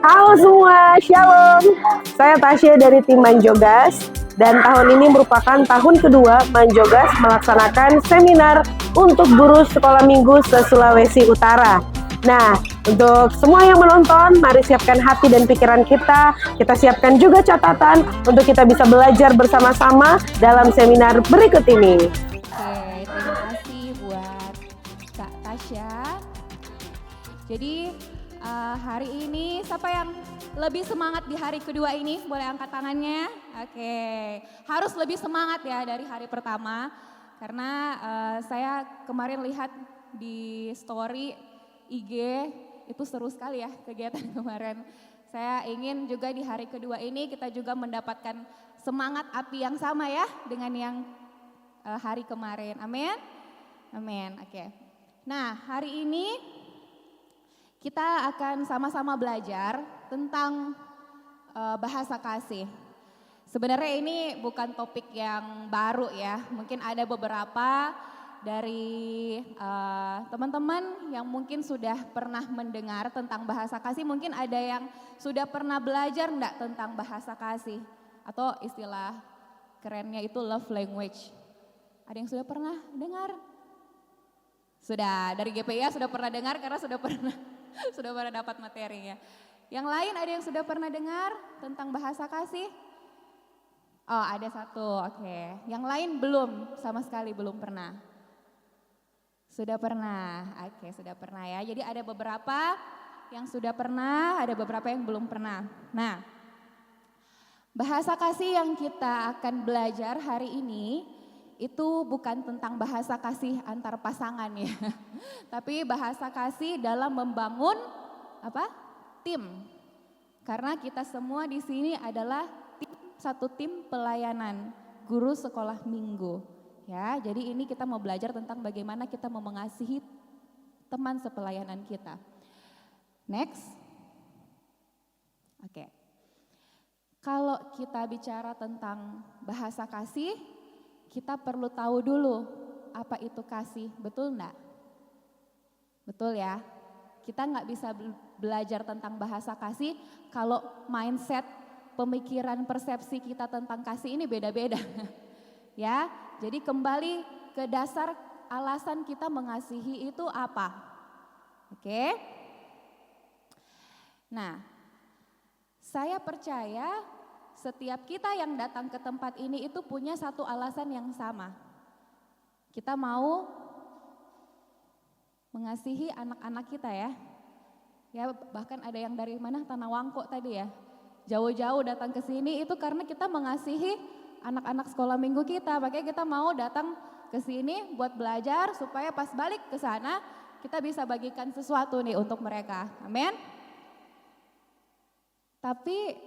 Halo semua, Shalom. Saya Tasya dari tim Manjogas dan tahun ini merupakan tahun kedua Manjogas melaksanakan seminar untuk guru sekolah minggu se-Sulawesi Utara. Nah, untuk semua yang menonton, mari siapkan hati dan pikiran kita. Kita siapkan juga catatan untuk kita bisa belajar bersama-sama dalam seminar berikut ini. Oke, terima kasih buat Kak Tasya. Jadi hari ini siapa yang lebih semangat di hari kedua ini? Boleh angkat tangannya? Oke, harus lebih semangat ya dari hari pertama. Karena saya kemarin lihat di story IG itu seru sekali ya kegiatan kemarin. Saya ingin juga di hari kedua ini kita juga mendapatkan semangat api yang sama ya dengan yang hari kemarin. Amin? Amin, oke. Nah, hari ini kita akan sama-sama belajar tentang bahasa kasih. Sebenarnya ini bukan topik yang baru ya. Mungkin ada beberapa dari teman-teman yang mungkin sudah pernah mendengar tentang bahasa kasih. Mungkin ada yang sudah pernah belajar enggak tentang bahasa kasih. Atau istilah kerennya itu love language. Ada yang sudah pernah dengar? Sudah, dari GPIA sudah pernah dengar karena sudah pernah dapat materinya. Yang lain ada yang sudah pernah dengar tentang bahasa kasih? Oh, ada satu, oke. Yang lain belum, sama sekali belum pernah. Sudah pernah, oke, sudah pernah ya. Jadi ada beberapa yang sudah pernah, ada beberapa yang belum pernah. Nah, bahasa kasih yang kita akan belajar hari ini itu bukan tentang bahasa kasih antar pasangan ya. Tapi bahasa kasih dalam membangun tim. Karena kita semua di sini adalah satu tim pelayanan guru sekolah minggu. Ya, jadi ini kita mau belajar tentang bagaimana kita mau mengasihi teman sepelayanan kita. Next. Oke. Kalau kita bicara tentang bahasa kasih, kita perlu tahu dulu apa itu kasih, betul enggak? Betul ya, kita nggak bisa belajar tentang bahasa kasih kalau mindset, pemikiran, persepsi kita tentang kasih ini beda-beda. Ya, jadi kembali ke dasar alasan kita mengasihi itu apa? Oke? Nah, saya percaya setiap kita yang datang ke tempat ini itu punya satu alasan yang sama. Kita mau mengasihi anak-anak kita ya. Ya, bahkan ada yang dari mana? Tanah Wangko tadi ya. Jauh-jauh datang ke sini itu karena kita mengasihi anak-anak sekolah minggu kita. Makanya kita mau datang ke sini buat belajar supaya pas balik ke sana kita bisa bagikan sesuatu nih untuk mereka. Amin. Tapi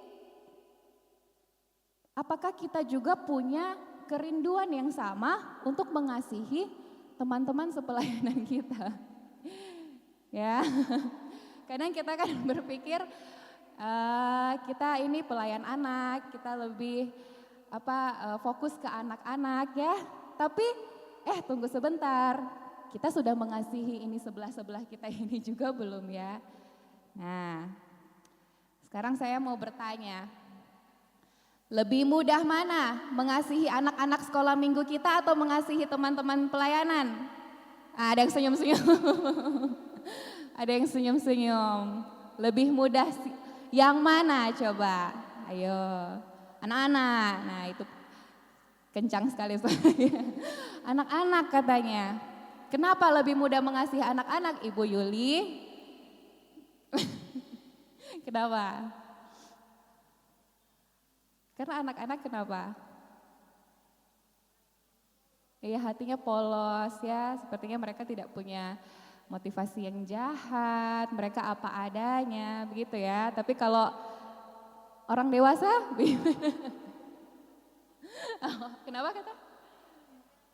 apakah kita juga punya kerinduan yang sama untuk mengasihi teman-teman sepelayanan kita? Ya, kadang kita kan berpikir kita ini pelayan anak, kita lebih fokus ke anak-anak ya. Tapi tunggu sebentar, kita sudah mengasihi ini sebelah-sebelah kita ini juga belum ya? Nah, sekarang saya mau bertanya. Lebih mudah mana mengasihi anak-anak sekolah minggu kita atau mengasihi teman-teman pelayanan? Ada yang senyum-senyum. Ada yang senyum-senyum. Lebih mudah yang mana coba? Ayo, anak-anak. Nah itu kencang sekali suaranya. Anak-anak katanya. Kenapa lebih mudah mengasihi anak-anak, Ibu Yuli? Kenapa? Karena anak-anak kenapa? Ya hatinya polos ya, sepertinya mereka tidak punya motivasi yang jahat, mereka apa adanya begitu ya. Tapi kalau orang dewasa, kenapa kata?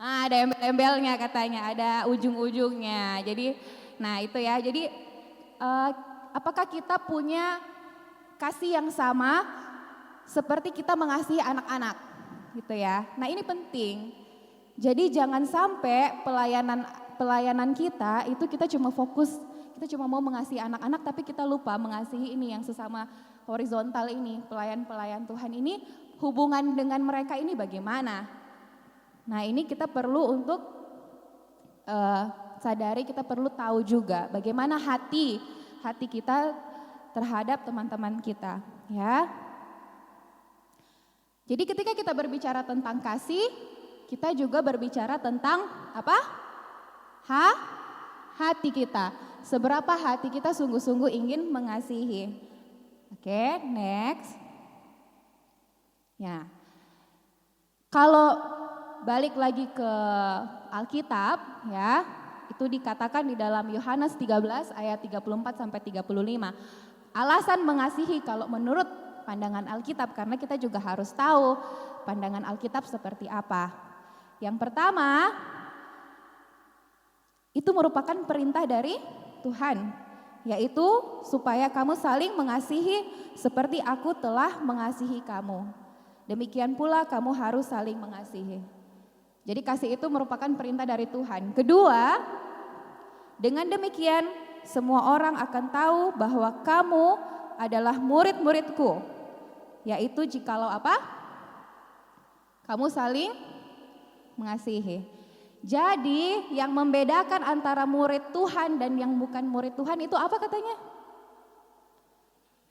Ada embel-embelnya katanya, ada ujung-ujungnya. Jadi, nah itu ya. Jadi, apakah kita punya kasih yang sama seperti kita mengasihi anak-anak gitu ya. Nah ini penting. Jadi jangan sampai pelayanan pelayanan kita itu kita cuma fokus, kita cuma mau mengasihi anak-anak tapi kita lupa mengasihi ini yang sesama horizontal ini, pelayan-pelayan Tuhan ini, hubungan dengan mereka ini bagaimana. Nah ini kita perlu untuk sadari, kita perlu tahu juga bagaimana hati kita terhadap teman-teman kita, ya. Jadi ketika kita berbicara tentang kasih, kita juga berbicara tentang apa? Hati kita. Seberapa hati kita sungguh-sungguh ingin mengasihi. Oke, next. Ya. Kalau balik lagi ke Alkitab, ya, itu dikatakan di dalam Yohanes 13 ayat 34 sampai 35. Alasan mengasihi kalau menurut pandangan Alkitab, karena kita juga harus tahu pandangan Alkitab seperti apa. Yang pertama, itu merupakan perintah dari Tuhan, yaitu supaya kamu saling mengasihi seperti aku telah mengasihi kamu. Demikian pula kamu harus saling mengasihi. Jadi kasih itu merupakan perintah dari Tuhan. Kedua, dengan demikian semua orang akan tahu bahwa kamu adalah murid-muridku, yaitu jikalau apa? Kamu saling mengasihi. Jadi yang membedakan antara murid Tuhan dan yang bukan murid Tuhan itu apa katanya?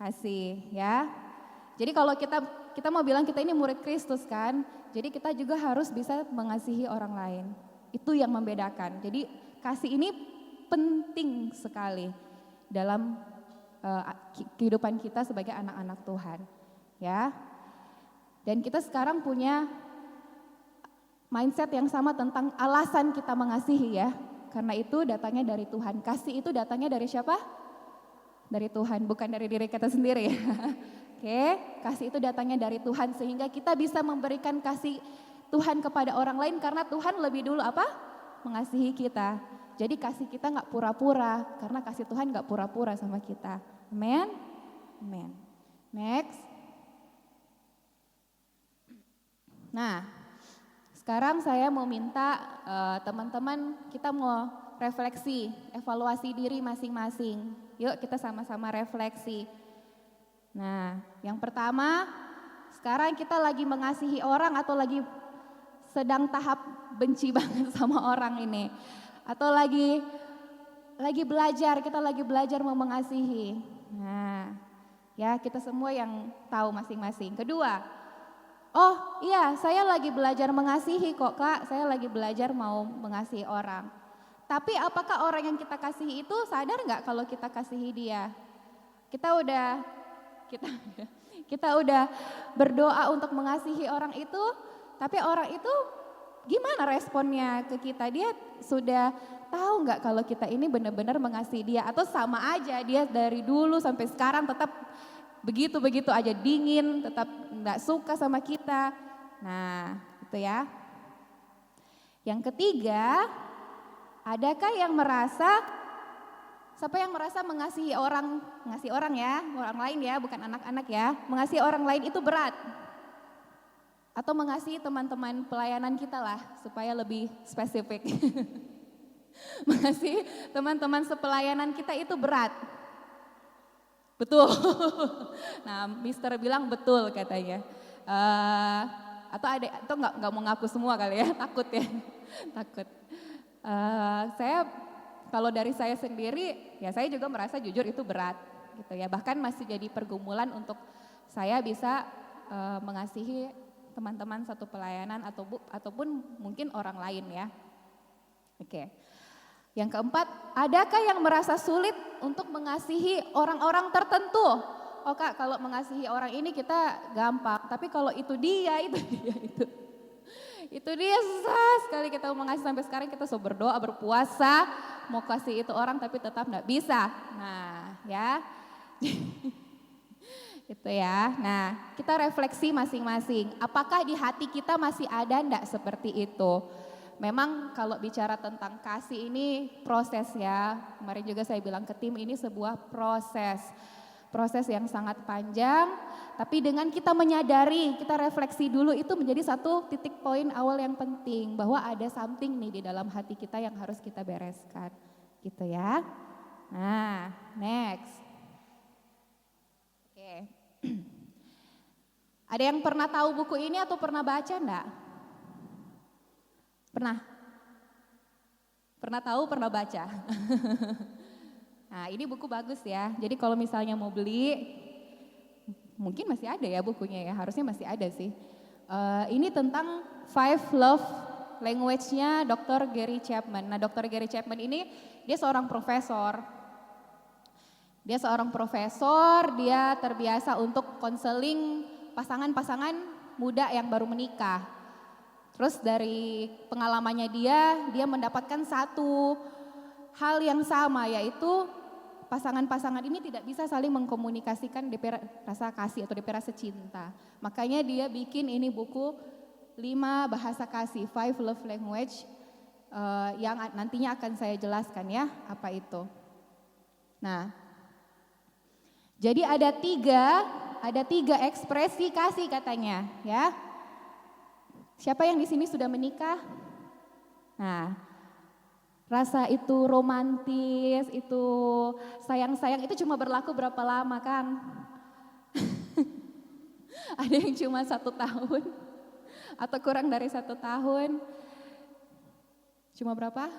Kasih, ya. Jadi kalau kita mau bilang kita ini murid Kristus kan, jadi kita juga harus bisa mengasihi orang lain. Itu yang membedakan. Jadi kasih ini penting sekali dalam kehidupan kita sebagai anak-anak Tuhan, ya. Dan kita sekarang punya mindset yang sama tentang alasan kita mengasihi, ya. Karena itu datangnya dari Tuhan. Kasih itu datangnya dari siapa? Dari Tuhan, bukan dari diri kita sendiri. Oke, kasih itu datangnya dari Tuhan sehingga kita bisa memberikan kasih Tuhan kepada orang lain karena Tuhan lebih dulu apa? Mengasihi kita. Jadi kasih kita nggak pura-pura karena kasih Tuhan nggak pura-pura sama kita. Amen. Amen. Next. Nah, sekarang saya mau minta teman-teman kita mau refleksi, evaluasi diri masing-masing. Yuk kita sama-sama refleksi. Nah, yang pertama, sekarang kita lagi mengasihi orang atau lagi sedang tahap benci banget sama orang ini. Atau lagi belajar, kita lagi belajar mau mengasihi. Nah, ya kita semua yang tahu masing-masing. Kedua, oh iya saya lagi belajar mengasihi kok Kak, saya lagi belajar mau mengasihi orang. Tapi apakah orang yang kita kasihi itu sadar nggak kalau kita kasihi dia? Kita udah berdoa untuk mengasihi orang itu, tapi orang itu gimana responnya ke kita? Dia sudah tahu nggak kalau kita ini benar-benar mengasihi dia? Atau sama aja dia dari dulu sampai sekarang tetap begitu-begitu aja dingin, tetap nggak suka sama kita. Nah itu ya. Yang ketiga, adakah yang merasa, siapa yang merasa mengasihi orang ya, orang lain ya, bukan anak-anak ya, mengasihi orang lain itu berat? Atau mengasihi teman-teman pelayanan kita lah, supaya lebih spesifik. Mengasihi teman-teman sepelayanan kita itu berat. Betul. Nah, Mister bilang betul katanya. Atau nggak mau ngaku semua kali ya, takut ya, takut. Saya kalau dari saya sendiri, ya saya juga merasa jujur itu berat, gitu ya. Bahkan masih jadi pergumulan untuk saya bisa mengasihi teman-teman satu pelayanan ataupun mungkin orang lain ya. Oke. Yang keempat, adakah yang merasa sulit untuk mengasihi orang-orang tertentu? Oh Kak, kalau mengasihi orang ini kita gampang, tapi kalau itu dia. Itu dia susah sekali kita mau mengasihi, sampai sekarang kita berdoa, berpuasa, mau kasih itu orang tapi tetap enggak bisa. Nah ya, itu ya. Nah kita refleksi masing-masing, apakah di hati kita masih ada enggak seperti itu? Memang kalau bicara tentang kasih ini proses ya, kemarin juga saya bilang ke tim ini sebuah proses. proses yang sangat panjang, tapi dengan kita menyadari, kita refleksi dulu itu menjadi satu titik poin awal yang penting bahwa ada something nih di dalam hati kita yang harus kita bereskan, gitu ya. Nah, next. Oke. Ada yang pernah tahu buku ini atau pernah baca enggak? Pernah? Pernah tahu, pernah baca? Nah, ini buku bagus ya. Jadi kalau misalnya mau beli, mungkin masih ada ya bukunya ya, harusnya masih ada sih. Ini tentang 5 Love Language-nya Dr. Gary Chapman. Nah, Dr. Gary Chapman ini dia seorang profesor. Dia terbiasa untuk konseling pasangan-pasangan muda yang baru menikah. Terus dari pengalamannya dia mendapatkan satu hal yang sama, yaitu pasangan-pasangan ini tidak bisa saling mengkomunikasikan DP rasa kasih atau DP rasa cinta. Makanya dia bikin ini buku 5 bahasa kasih, 5 Love Language, yang nantinya akan saya jelaskan ya apa itu. Nah, jadi ada tiga ekspresi kasih katanya ya. Siapa yang di sini sudah menikah? Nah, rasa itu romantis, itu sayang-sayang itu cuma berlaku berapa lama kan? Ada yang cuma 1 tahun atau kurang dari 1 tahun. Cuma berapa?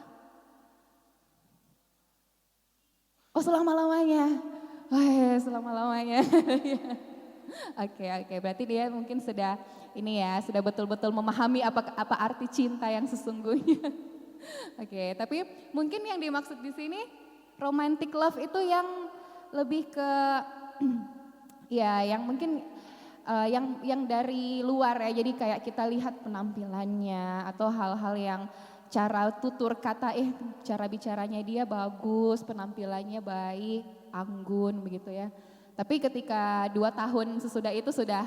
Oh, selama-lamanya. Wah, selama-lamanya. Oke, berarti dia mungkin sudah sudah betul-betul memahami apa arti cinta yang sesungguhnya. Oke, tapi mungkin yang dimaksud di sini romantic love itu yang lebih ke yang mungkin yang dari luar ya. Jadi kayak kita lihat penampilannya atau hal-hal yang cara tutur kata cara bicaranya dia bagus, penampilannya baik, anggun begitu ya. Tapi ketika 2 tahun sesudah itu sudah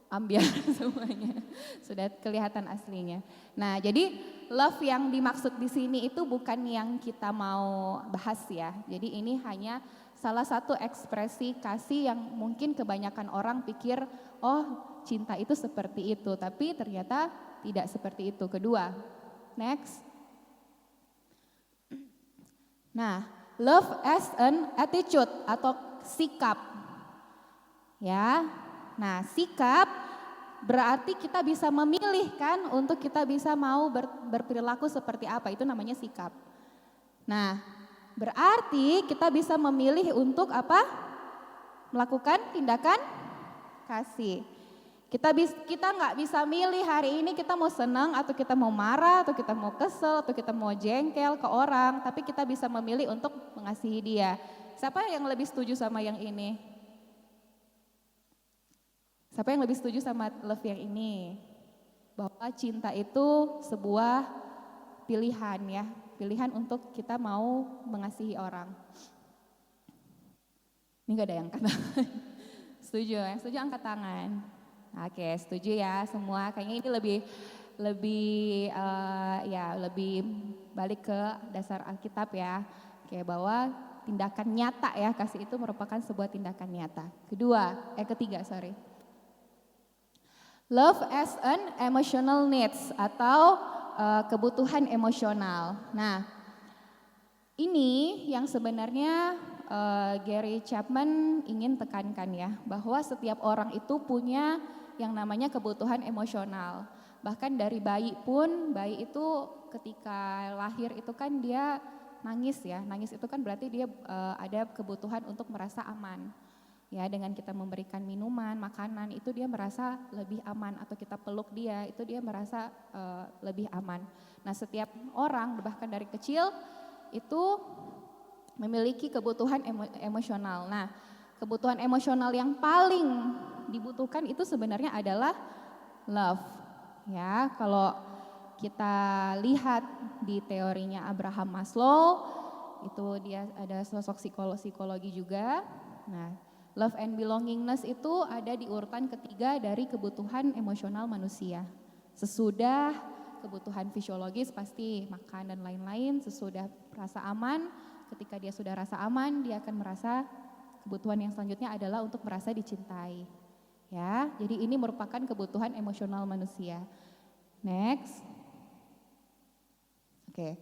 ambiar semuanya, sudah kelihatan aslinya. Nah, jadi love yang dimaksud di sini itu bukan yang kita mau bahas ya. Jadi ini hanya salah satu ekspresi kasih yang mungkin kebanyakan orang pikir, oh cinta itu seperti itu, tapi ternyata tidak seperti itu. Kedua, next. Nah, love as an attitude atau sikap. Ya. Nah, sikap berarti kita bisa memilih kan untuk kita bisa mau berperilaku seperti apa, itu namanya sikap. Nah, berarti kita bisa memilih untuk apa? Melakukan tindakan kasih. Kita nggak bisa milih hari ini kita mau senang atau kita mau marah atau kita mau kesel atau kita mau jengkel ke orang, tapi kita bisa memilih untuk mengasihi dia. Siapa yang lebih setuju sama yang ini? Siapa yang lebih setuju sama love yang ini? Bahwa cinta itu sebuah pilihan ya, pilihan untuk kita mau mengasihi orang. Ini gak ada yang angkat tangan. Setuju, yang setuju angkat tangan. Oke, setuju ya semua. Kayaknya ini lebih balik ke dasar Alkitab ya. Oke, bahwa tindakan nyata ya, kasih itu merupakan sebuah tindakan nyata. Ketiga. Love as an emotional needs atau kebutuhan emosional. Nah, ini yang sebenarnya Gary Chapman ingin tekankan ya, bahwa setiap orang itu punya yang namanya kebutuhan emosional. Bahkan dari bayi itu ketika lahir itu kan dia nangis ya. Nangis itu kan berarti dia ada kebutuhan untuk merasa aman. Ya, dengan kita memberikan minuman, makanan itu dia merasa lebih aman, atau kita peluk dia itu dia merasa lebih aman. Nah, setiap orang bahkan dari kecil itu memiliki kebutuhan emosional. Nah, kebutuhan emosional yang paling dibutuhkan itu sebenarnya adalah love. Ya, kalau kita lihat di teorinya Abraham Maslow, itu dia ada sosok psikologi juga. Nah, love and belongingness itu ada di urutan ketiga dari kebutuhan emosional manusia. Sesudah kebutuhan fisiologis pasti makan dan lain-lain, sesudah rasa aman, ketika dia sudah rasa aman, dia akan merasa kebutuhan yang selanjutnya adalah untuk merasa dicintai. Ya, jadi ini merupakan kebutuhan emosional manusia. Next. Oke.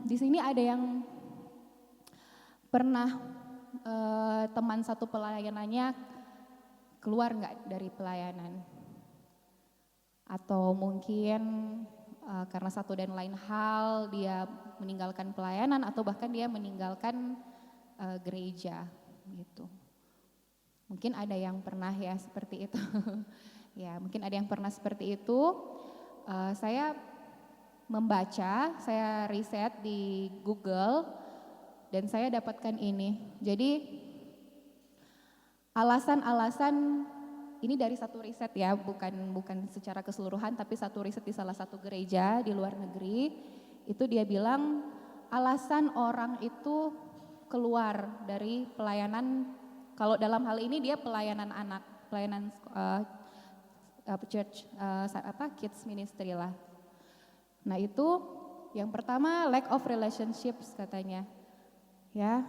Di sini ada yang pernah teman satu pelayanannya keluar nggak dari pelayanan? Atau mungkin karena satu dan lain hal dia meninggalkan pelayanan atau bahkan dia meninggalkan gereja gitu. Mungkin ada yang pernah ya seperti itu. Ya, mungkin ada yang pernah seperti itu. Saya membaca, saya riset di Google dan saya dapatkan ini. Jadi alasan-alasan ini dari satu riset ya, bukan secara keseluruhan, tapi satu riset di salah satu gereja di luar negeri. Itu dia bilang alasan orang itu keluar dari pelayanan, kalau dalam hal ini dia pelayanan anak, pelayanan church, kids ministry lah. Nah itu yang pertama lack of relationships katanya, ya.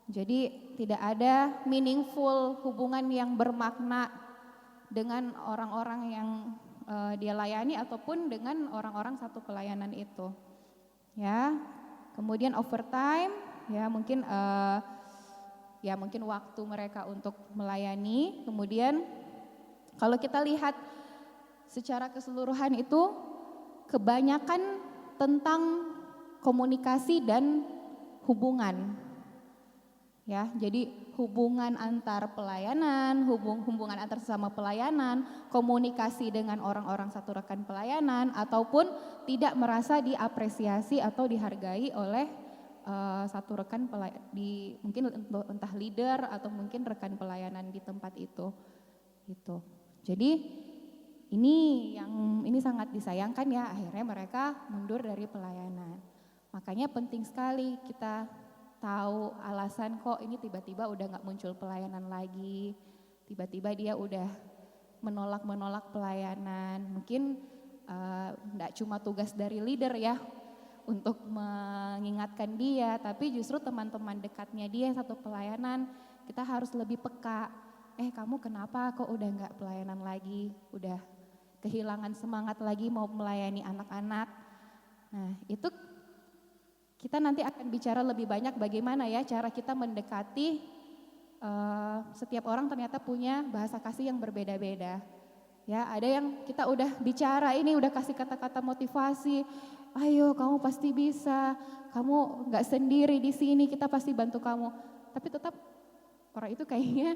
Jadi tidak ada meaningful hubungan yang bermakna dengan orang-orang yang dia layani ataupun dengan orang-orang satu pelayanan itu. Ya, kemudian overtime, ya mungkin waktu mereka untuk melayani. Kemudian kalau kita lihat secara keseluruhan itu kebanyakan tentang komunikasi dan hubungan. Ya, jadi hubungan antar pelayanan, hubungan antar sesama pelayanan, komunikasi dengan orang-orang satu rekan pelayanan, ataupun tidak merasa diapresiasi atau dihargai oleh satu rekan mungkin entah leader atau mungkin rekan pelayanan di tempat itu. Gitu. Jadi ini sangat disayangkan ya, akhirnya mereka mundur dari pelayanan. Makanya penting sekali kita tahu alasan kok ini tiba-tiba udah gak muncul pelayanan lagi, tiba-tiba dia udah menolak pelayanan. Mungkin gak cuma tugas dari leader ya untuk mengingatkan dia, tapi justru teman-teman dekatnya dia satu pelayanan, kita harus lebih peka. Kamu kenapa kok udah gak pelayanan lagi, udah kehilangan semangat lagi mau melayani anak-anak. Nah itu kita nanti akan bicara lebih banyak bagaimana ya cara kita mendekati setiap orang ternyata punya bahasa kasih yang berbeda-beda. Ya, ada yang kita udah bicara ini udah kasih kata-kata motivasi, ayo kamu pasti bisa, kamu nggak sendiri di sini, kita pasti bantu kamu. Tapi tetap orang itu kayaknya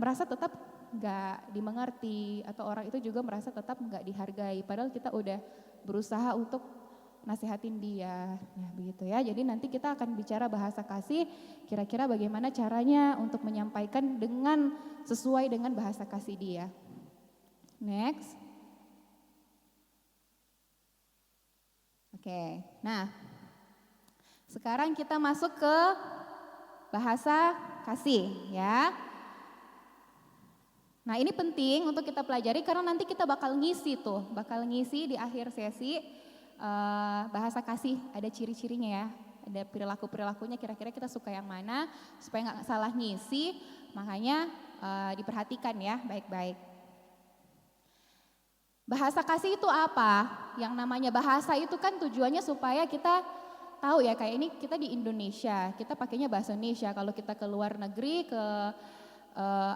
merasa tetap nggak dimengerti atau orang itu juga merasa tetap nggak dihargai. Padahal kita udah berusaha untuk nasihatin dia, ya begitu ya. Jadi nanti kita akan bicara bahasa kasih, kira-kira bagaimana caranya untuk menyampaikan dengan sesuai dengan bahasa kasih dia. Next. Oke, nah sekarang kita masuk ke bahasa kasih ya. Nah ini penting untuk kita pelajari karena nanti kita bakal ngisi di akhir sesi. Bahasa kasih ada ciri-cirinya ya, ada perilaku-perilakunya, kira-kira kita suka yang mana supaya nggak salah ngisi, makanya diperhatikan ya baik-baik. Bahasa kasih itu apa? Yang namanya bahasa itu kan tujuannya supaya kita tahu ya, kayak ini kita di Indonesia, kita pakainya bahasa Indonesia. Kalau kita ke luar negeri, ke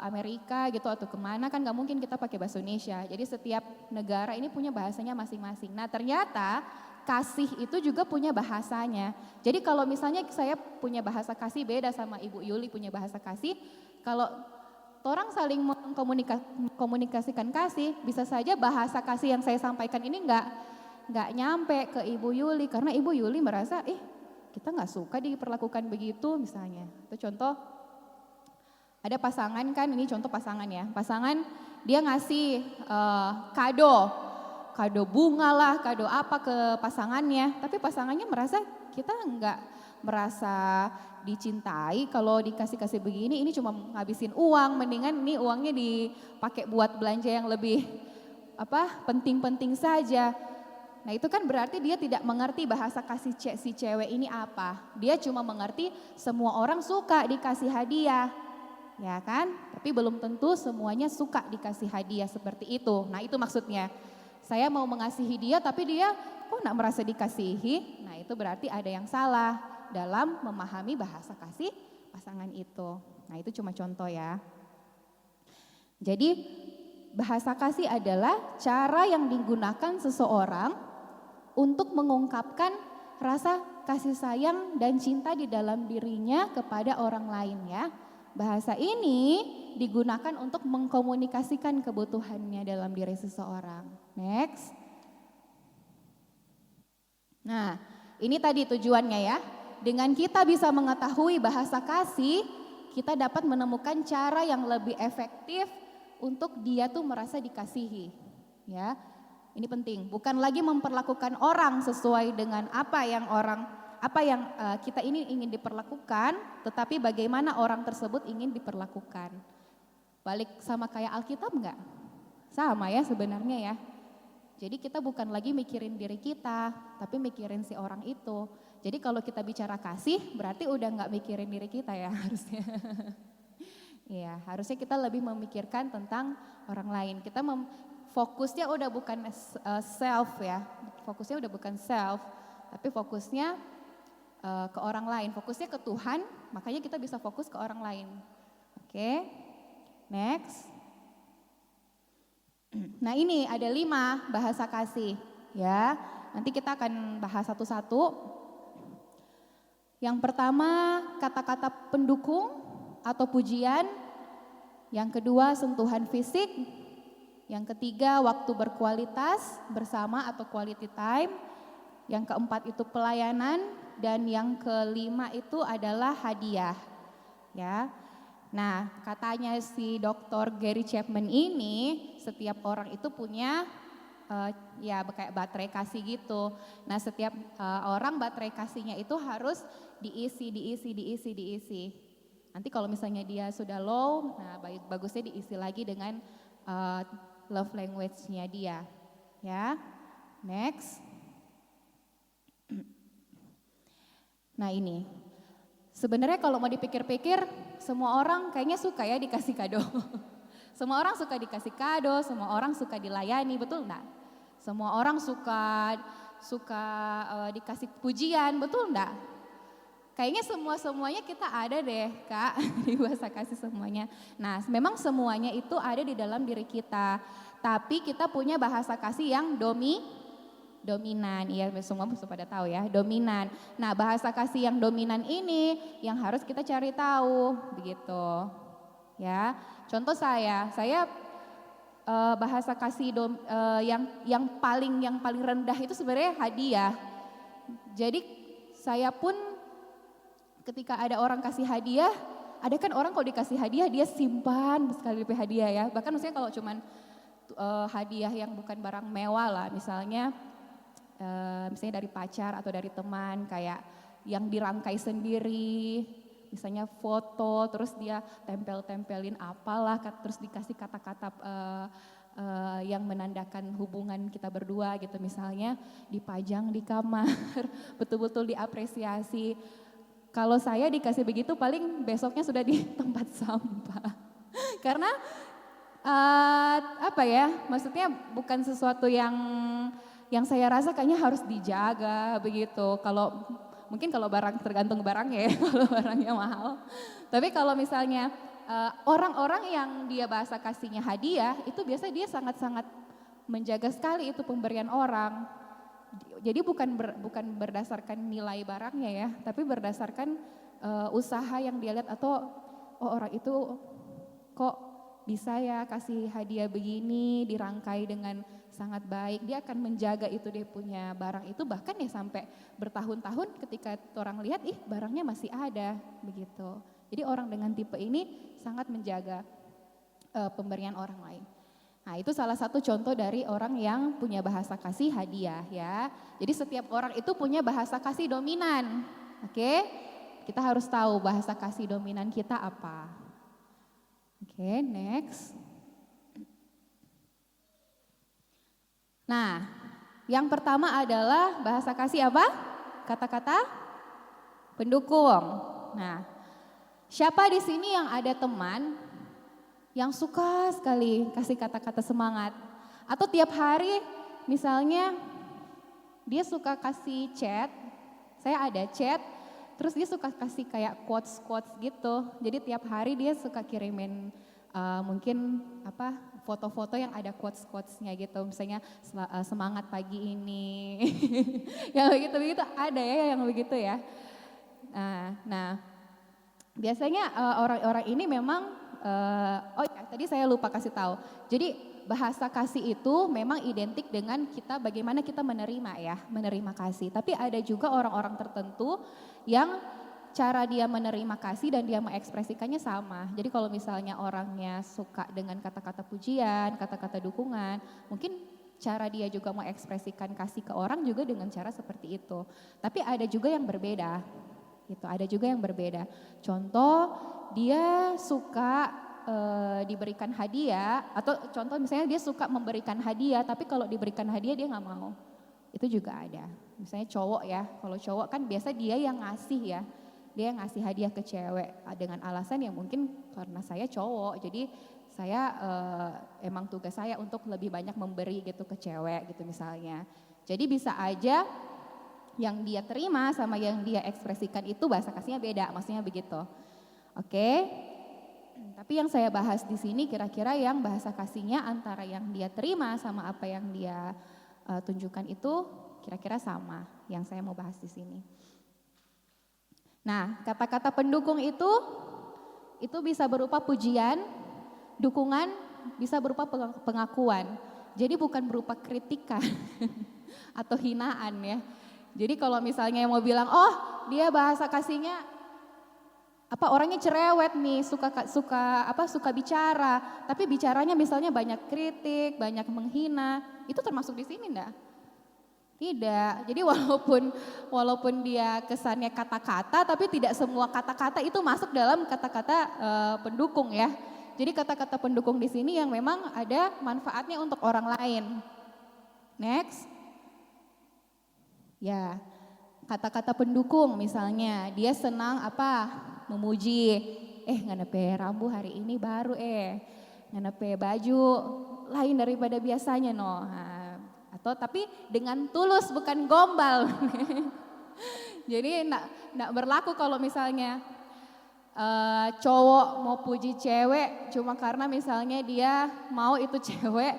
Amerika gitu atau kemana kan gak mungkin kita pakai bahasa Indonesia. Jadi setiap negara ini punya bahasanya masing-masing. Nah ternyata kasih itu juga punya bahasanya. Jadi kalau misalnya saya punya bahasa kasih beda sama Ibu Yuli punya bahasa kasih, kalau orang saling mengkomunikasikan kasih, bisa saja bahasa kasih yang saya sampaikan ini nggak nyampe ke Ibu Yuli karena Ibu Yuli merasa kita nggak suka diperlakukan begitu misalnya. Itu contoh. Ada pasangan kan, ini contoh pasangan ya. Pasangan dia ngasih kado bunga lah, kado apa ke pasangannya. Tapi pasangannya merasa kita nggak merasa dicintai kalau dikasih-kasih begini. Ini cuma ngabisin uang, mendingan ini uangnya dipakai buat belanja yang lebih penting-penting saja. Nah itu kan berarti dia tidak mengerti bahasa kasih si cewek ini apa. Dia cuma mengerti semua orang suka dikasih hadiah. Ya kan? Tapi belum tentu semuanya suka dikasih hadiah seperti itu. Nah itu maksudnya. Saya mau mengasihi dia tapi dia kok gak merasa dikasihi. Nah itu berarti ada yang salah dalam memahami bahasa kasih pasangan itu. Nah itu cuma contoh ya. Jadi bahasa kasih adalah cara yang digunakan seseorang untuk mengungkapkan rasa kasih sayang dan cinta di dalam dirinya kepada orang lain ya. Bahasa ini digunakan untuk mengkomunikasikan kebutuhannya dalam diri seseorang. Next. Nah, ini tadi tujuannya ya. Dengan kita bisa mengetahui bahasa kasih, kita dapat menemukan cara yang lebih efektif untuk dia tuh merasa dikasihi. Ya. Ini penting, bukan lagi memperlakukan orang sesuai dengan apa yang kita ini ingin diperlakukan, tetapi bagaimana orang tersebut ingin diperlakukan. Balik sama kayak Alkitab enggak? Sama ya sebenarnya ya. Jadi kita bukan lagi mikirin diri kita, tapi mikirin si orang itu. Jadi kalau kita bicara kasih, berarti udah enggak mikirin diri kita ya harusnya. Iya, harusnya kita lebih memikirkan tentang orang lain. Fokusnya udah bukan self ya, fokusnya udah bukan self, tapi fokusnya ke orang lain, fokusnya ke Tuhan, makanya kita bisa fokus ke orang lain. Oke, next. Nah ini ada 5 bahasa kasih ya, nanti kita akan bahas satu-satu. Yang pertama kata-kata pendukung atau pujian, yang kedua sentuhan fisik, yang ketiga waktu berkualitas bersama atau quality time, yang keempat itu pelayanan, dan yang kelima itu adalah hadiah. Ya, nah katanya si Dr. Gary Chapman ini setiap orang itu punya ya kayak baterai kasih gitu. Nah setiap orang baterai kasihnya itu harus diisi. Nanti kalau misalnya dia sudah low, nah bagusnya diisi lagi dengan love language-nya dia. Ya. Next. Nah, ini. Sebenarnya kalau mau dipikir-pikir, semua orang kayaknya suka ya dikasih kado. Semua orang suka dikasih kado, semua orang suka dilayani, betul enggak? Semua orang suka dikasih pujian, betul enggak? Kayaknya semuanya kita ada deh Kak, di bahasa kasih semuanya. Nah memang semuanya itu ada di dalam diri kita. Tapi kita punya bahasa kasih yang dominan. Iya semua pada tahu ya, dominan. Nah bahasa kasih yang dominan ini yang harus kita cari tahu begitu. Ya, contoh saya bahasa kasih yang paling rendah itu sebenarnya hadiah. Jadi saya pun ketika ada orang kasih hadiah, ada kan orang kalau dikasih hadiah dia simpan sekali hadiah ya. Bahkan maksudnya kalau cuman hadiah yang bukan barang mewah lah, misalnya dari pacar atau dari teman kayak yang dirangkai sendiri, misalnya foto terus dia tempelin apalah, terus dikasih kata-kata yang menandakan hubungan kita berdua gitu, misalnya dipajang di kamar, betul-betul diapresiasi. Kalau saya dikasih begitu paling besoknya sudah di tempat sampah. Karena maksudnya bukan sesuatu yang saya rasa kayaknya harus dijaga begitu. Mungkin kalau barang tergantung barangnya ya, kalau barangnya mahal. Tapi kalau misalnya orang-orang yang dia bahasa kasihnya hadiah, itu biasanya dia sangat-sangat menjaga sekali itu pemberian orang. Jadi bukan berdasarkan nilai barangnya ya, tapi berdasarkan usaha yang dia lihat atau orang itu kok bisa ya kasih hadiah begini, dirangkai dengan sangat baik. Dia akan menjaga itu dia punya barang itu bahkan ya sampai bertahun-tahun ketika orang lihat barangnya masih ada begitu. Jadi orang dengan tipe ini sangat menjaga pemberian orang lain. Nah itu salah satu contoh dari orang yang punya bahasa kasih hadiah ya. Jadi setiap orang itu punya bahasa kasih dominan. Oke, kita harus tahu bahasa kasih dominan kita apa. Oke, next. Nah Yang pertama adalah bahasa kasih apa? Kata-kata pendukung. Nah, siapa di sini yang ada teman yang suka sekali kasih kata-kata semangat? Atau tiap hari misalnya dia suka kasih chat, saya ada chat, terus dia suka kasih kayak quotes-quotes gitu. Jadi tiap hari dia suka kirimin mungkin foto-foto yang ada quotes-quotesnya gitu. Misalnya semangat pagi ini, yang begitu-begitu ada ya yang begitu ya. Nah biasanya orang-orang ini memang, tadi saya lupa kasih tahu. Jadi bahasa kasih itu memang identik dengan kita bagaimana kita menerima kasih. Tapi ada juga orang-orang tertentu yang cara dia menerima kasih dan dia mengekspresikannya sama. Jadi kalau misalnya orangnya suka dengan kata-kata pujian, kata-kata dukungan, mungkin cara dia juga mengekspresikan kasih ke orang juga dengan cara seperti itu. Tapi ada juga yang berbeda. Gitu, ada juga yang berbeda. Contoh, dia suka diberikan hadiah, atau contoh misalnya dia suka memberikan hadiah, tapi kalau diberikan hadiah dia nggak mau. Itu juga ada. Misalnya cowok ya, kalau cowok kan biasa dia yang ngasih ya, dia yang ngasih hadiah ke cewek dengan alasan yang mungkin karena saya cowok, jadi saya emang tugas saya untuk lebih banyak memberi gitu ke cewek gitu misalnya. Jadi bisa aja yang dia terima sama yang dia ekspresikan itu bahasa kasihnya beda, maksudnya begitu. Oke. Tapi yang saya bahas di sini kira-kira yang bahasa kasihnya antara yang dia terima sama apa yang dia tunjukkan itu kira-kira sama yang saya mau bahas di sini. Nah, kata-kata pendukung itu bisa berupa pujian, dukungan, bisa berupa pengakuan. Jadi bukan berupa kritikan atau hinaan ya. Jadi kalau misalnya mau bilang, oh dia bahasa kasihnya orangnya cerewet nih, suka bicara, tapi bicaranya misalnya banyak kritik, banyak menghina, itu termasuk di sini enggak? Tidak. Jadi walaupun dia kesannya kata-kata, tapi tidak semua kata-kata itu masuk dalam kata-kata pendukung ya. Jadi kata-kata pendukung di sini yang memang ada manfaatnya untuk orang lain. Next. Ya, kata-kata pendukung misalnya, dia senang memuji, nganepe rambu hari ini baru nganepe baju lain daripada biasanya no. Atau tapi dengan tulus bukan gombal. Jadi enggak berlaku kalau misalnya cowok mau puji cewek cuma karena misalnya dia mau itu cewek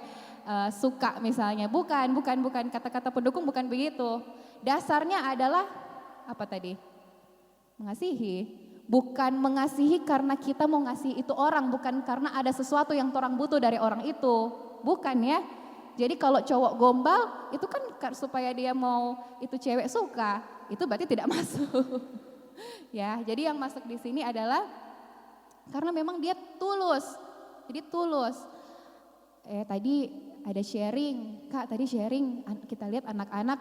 suka misalnya. Bukan kata-kata pendukung bukan begitu. Dasarnya adalah apa tadi? Mengasihi. Bukan mengasihi karena kita mau ngasih itu orang, bukan karena ada sesuatu yang orang butuh dari orang itu. Bukan ya. Jadi kalau cowok gombal itu kan supaya dia mau itu cewek suka, itu berarti tidak masuk. Ya, jadi yang masuk di sini adalah karena memang dia tulus. Jadi tulus. Tadi ada sharing, Kak tadi sharing, kita lihat anak-anak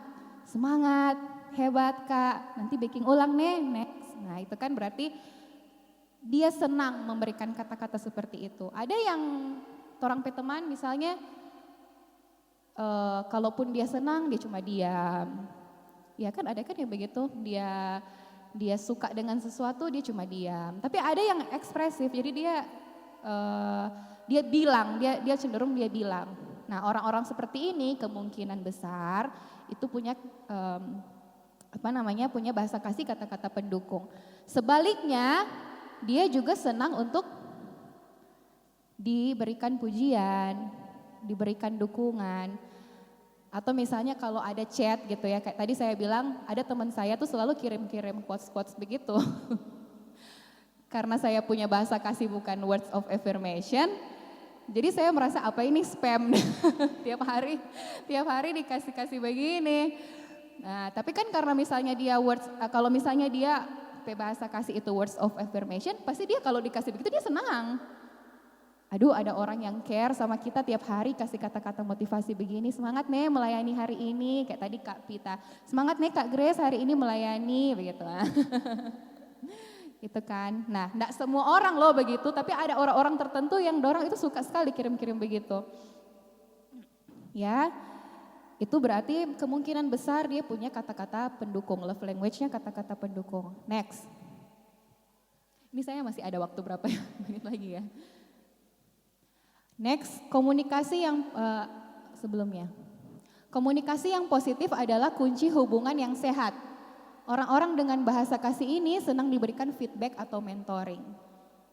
semangat, hebat Kak, nanti baking ulang next. Nah itu kan berarti dia senang memberikan kata-kata seperti itu. Ada yang orang teman misalnya, kalaupun dia senang dia cuma diam. Ya kan ada kan yang begitu, dia suka dengan sesuatu dia cuma diam. Tapi ada yang ekspresif, jadi dia bilang, dia cenderung dia bilang. Nah orang-orang seperti ini kemungkinan besar itu punya punya bahasa kasih kata-kata pendukung. Sebaliknya dia juga senang untuk diberikan pujian, diberikan dukungan. Atau misalnya kalau ada chat gitu ya, kayak tadi saya bilang ada teman saya tuh selalu kirim-kirim quotes-quotes begitu. Karena saya punya bahasa kasih bukan words of affirmation, jadi saya merasa apa ini spam tiap hari dikasih begini. Nah, tapi kan karena misalnya dia kalau misalnya dia bahasa kasih itu words of affirmation, pasti dia kalau dikasih begitu dia senang. Aduh, ada orang yang care sama kita tiap hari kasih kata-kata motivasi begini, semangat nih melayani hari ini, kayak tadi Kak Pita, semangat nih Kak Grace hari ini melayani, begitu. Gitu kan. Nah, enggak semua orang loh begitu, tapi ada orang-orang tertentu yang dorang itu suka sekali kirim-kirim begitu. Ya. Itu berarti kemungkinan besar dia punya kata-kata pendukung, love language-nya kata-kata pendukung. Next. Ini saya masih ada waktu berapa menit lagi ya. Next, komunikasi yang sebelumnya. Komunikasi yang positif adalah kunci hubungan yang sehat. Orang-orang dengan bahasa kasih ini senang diberikan feedback atau mentoring.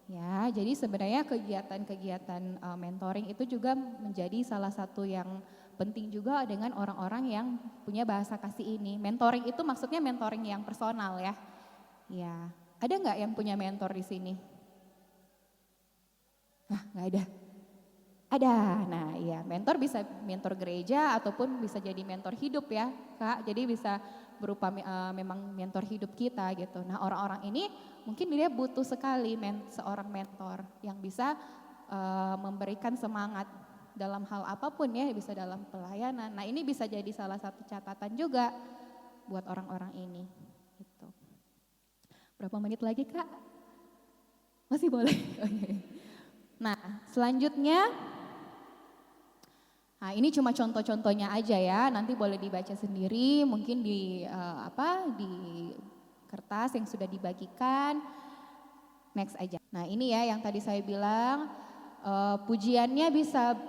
Ya, jadi sebenarnya kegiatan-kegiatan mentoring itu juga menjadi salah satu yang penting juga dengan orang-orang yang punya bahasa kasih ini. Mentoring itu maksudnya mentoring yang personal ya. Ya, ada nggak yang punya mentor di sini? Nah, nggak ada. Ada. Nah, iya, mentor bisa mentor gereja ataupun bisa jadi mentor hidup ya, Kak. Jadi bisa berupa memang mentor hidup kita gitu. Nah, orang-orang ini mungkin dia butuh sekali seorang mentor yang bisa memberikan semangat dalam hal apapun ya, bisa dalam pelayanan. Nah, ini bisa jadi salah satu catatan juga buat orang-orang ini. Gitu. Berapa menit lagi, Kak? Masih boleh? Nah, selanjutnya, nah ini cuma contoh-contohnya aja ya, nanti boleh dibaca sendiri, mungkin di di kertas yang sudah dibagikan. Next aja. Nah ini ya yang tadi saya bilang, pujiannya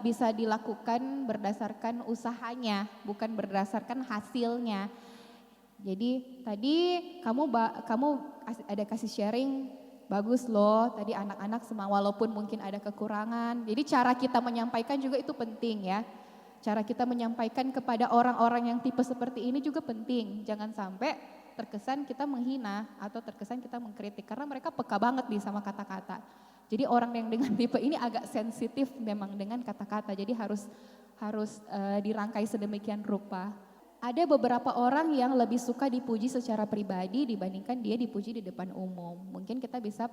bisa dilakukan berdasarkan usahanya, bukan berdasarkan hasilnya. Jadi tadi kamu ada kasih sharing, bagus loh tadi anak-anak semua walaupun mungkin ada kekurangan. Jadi cara kita menyampaikan juga itu penting ya. Cara kita menyampaikan kepada orang-orang yang tipe seperti ini juga penting. Jangan sampai terkesan kita menghina atau terkesan kita mengkritik karena mereka peka banget nih sama kata-kata. Jadi orang yang dengan tipe ini agak sensitif memang dengan kata-kata. Jadi harus dirangkai sedemikian rupa. Ada beberapa orang yang lebih suka dipuji secara pribadi dibandingkan dia dipuji di depan umum. Mungkin kita bisa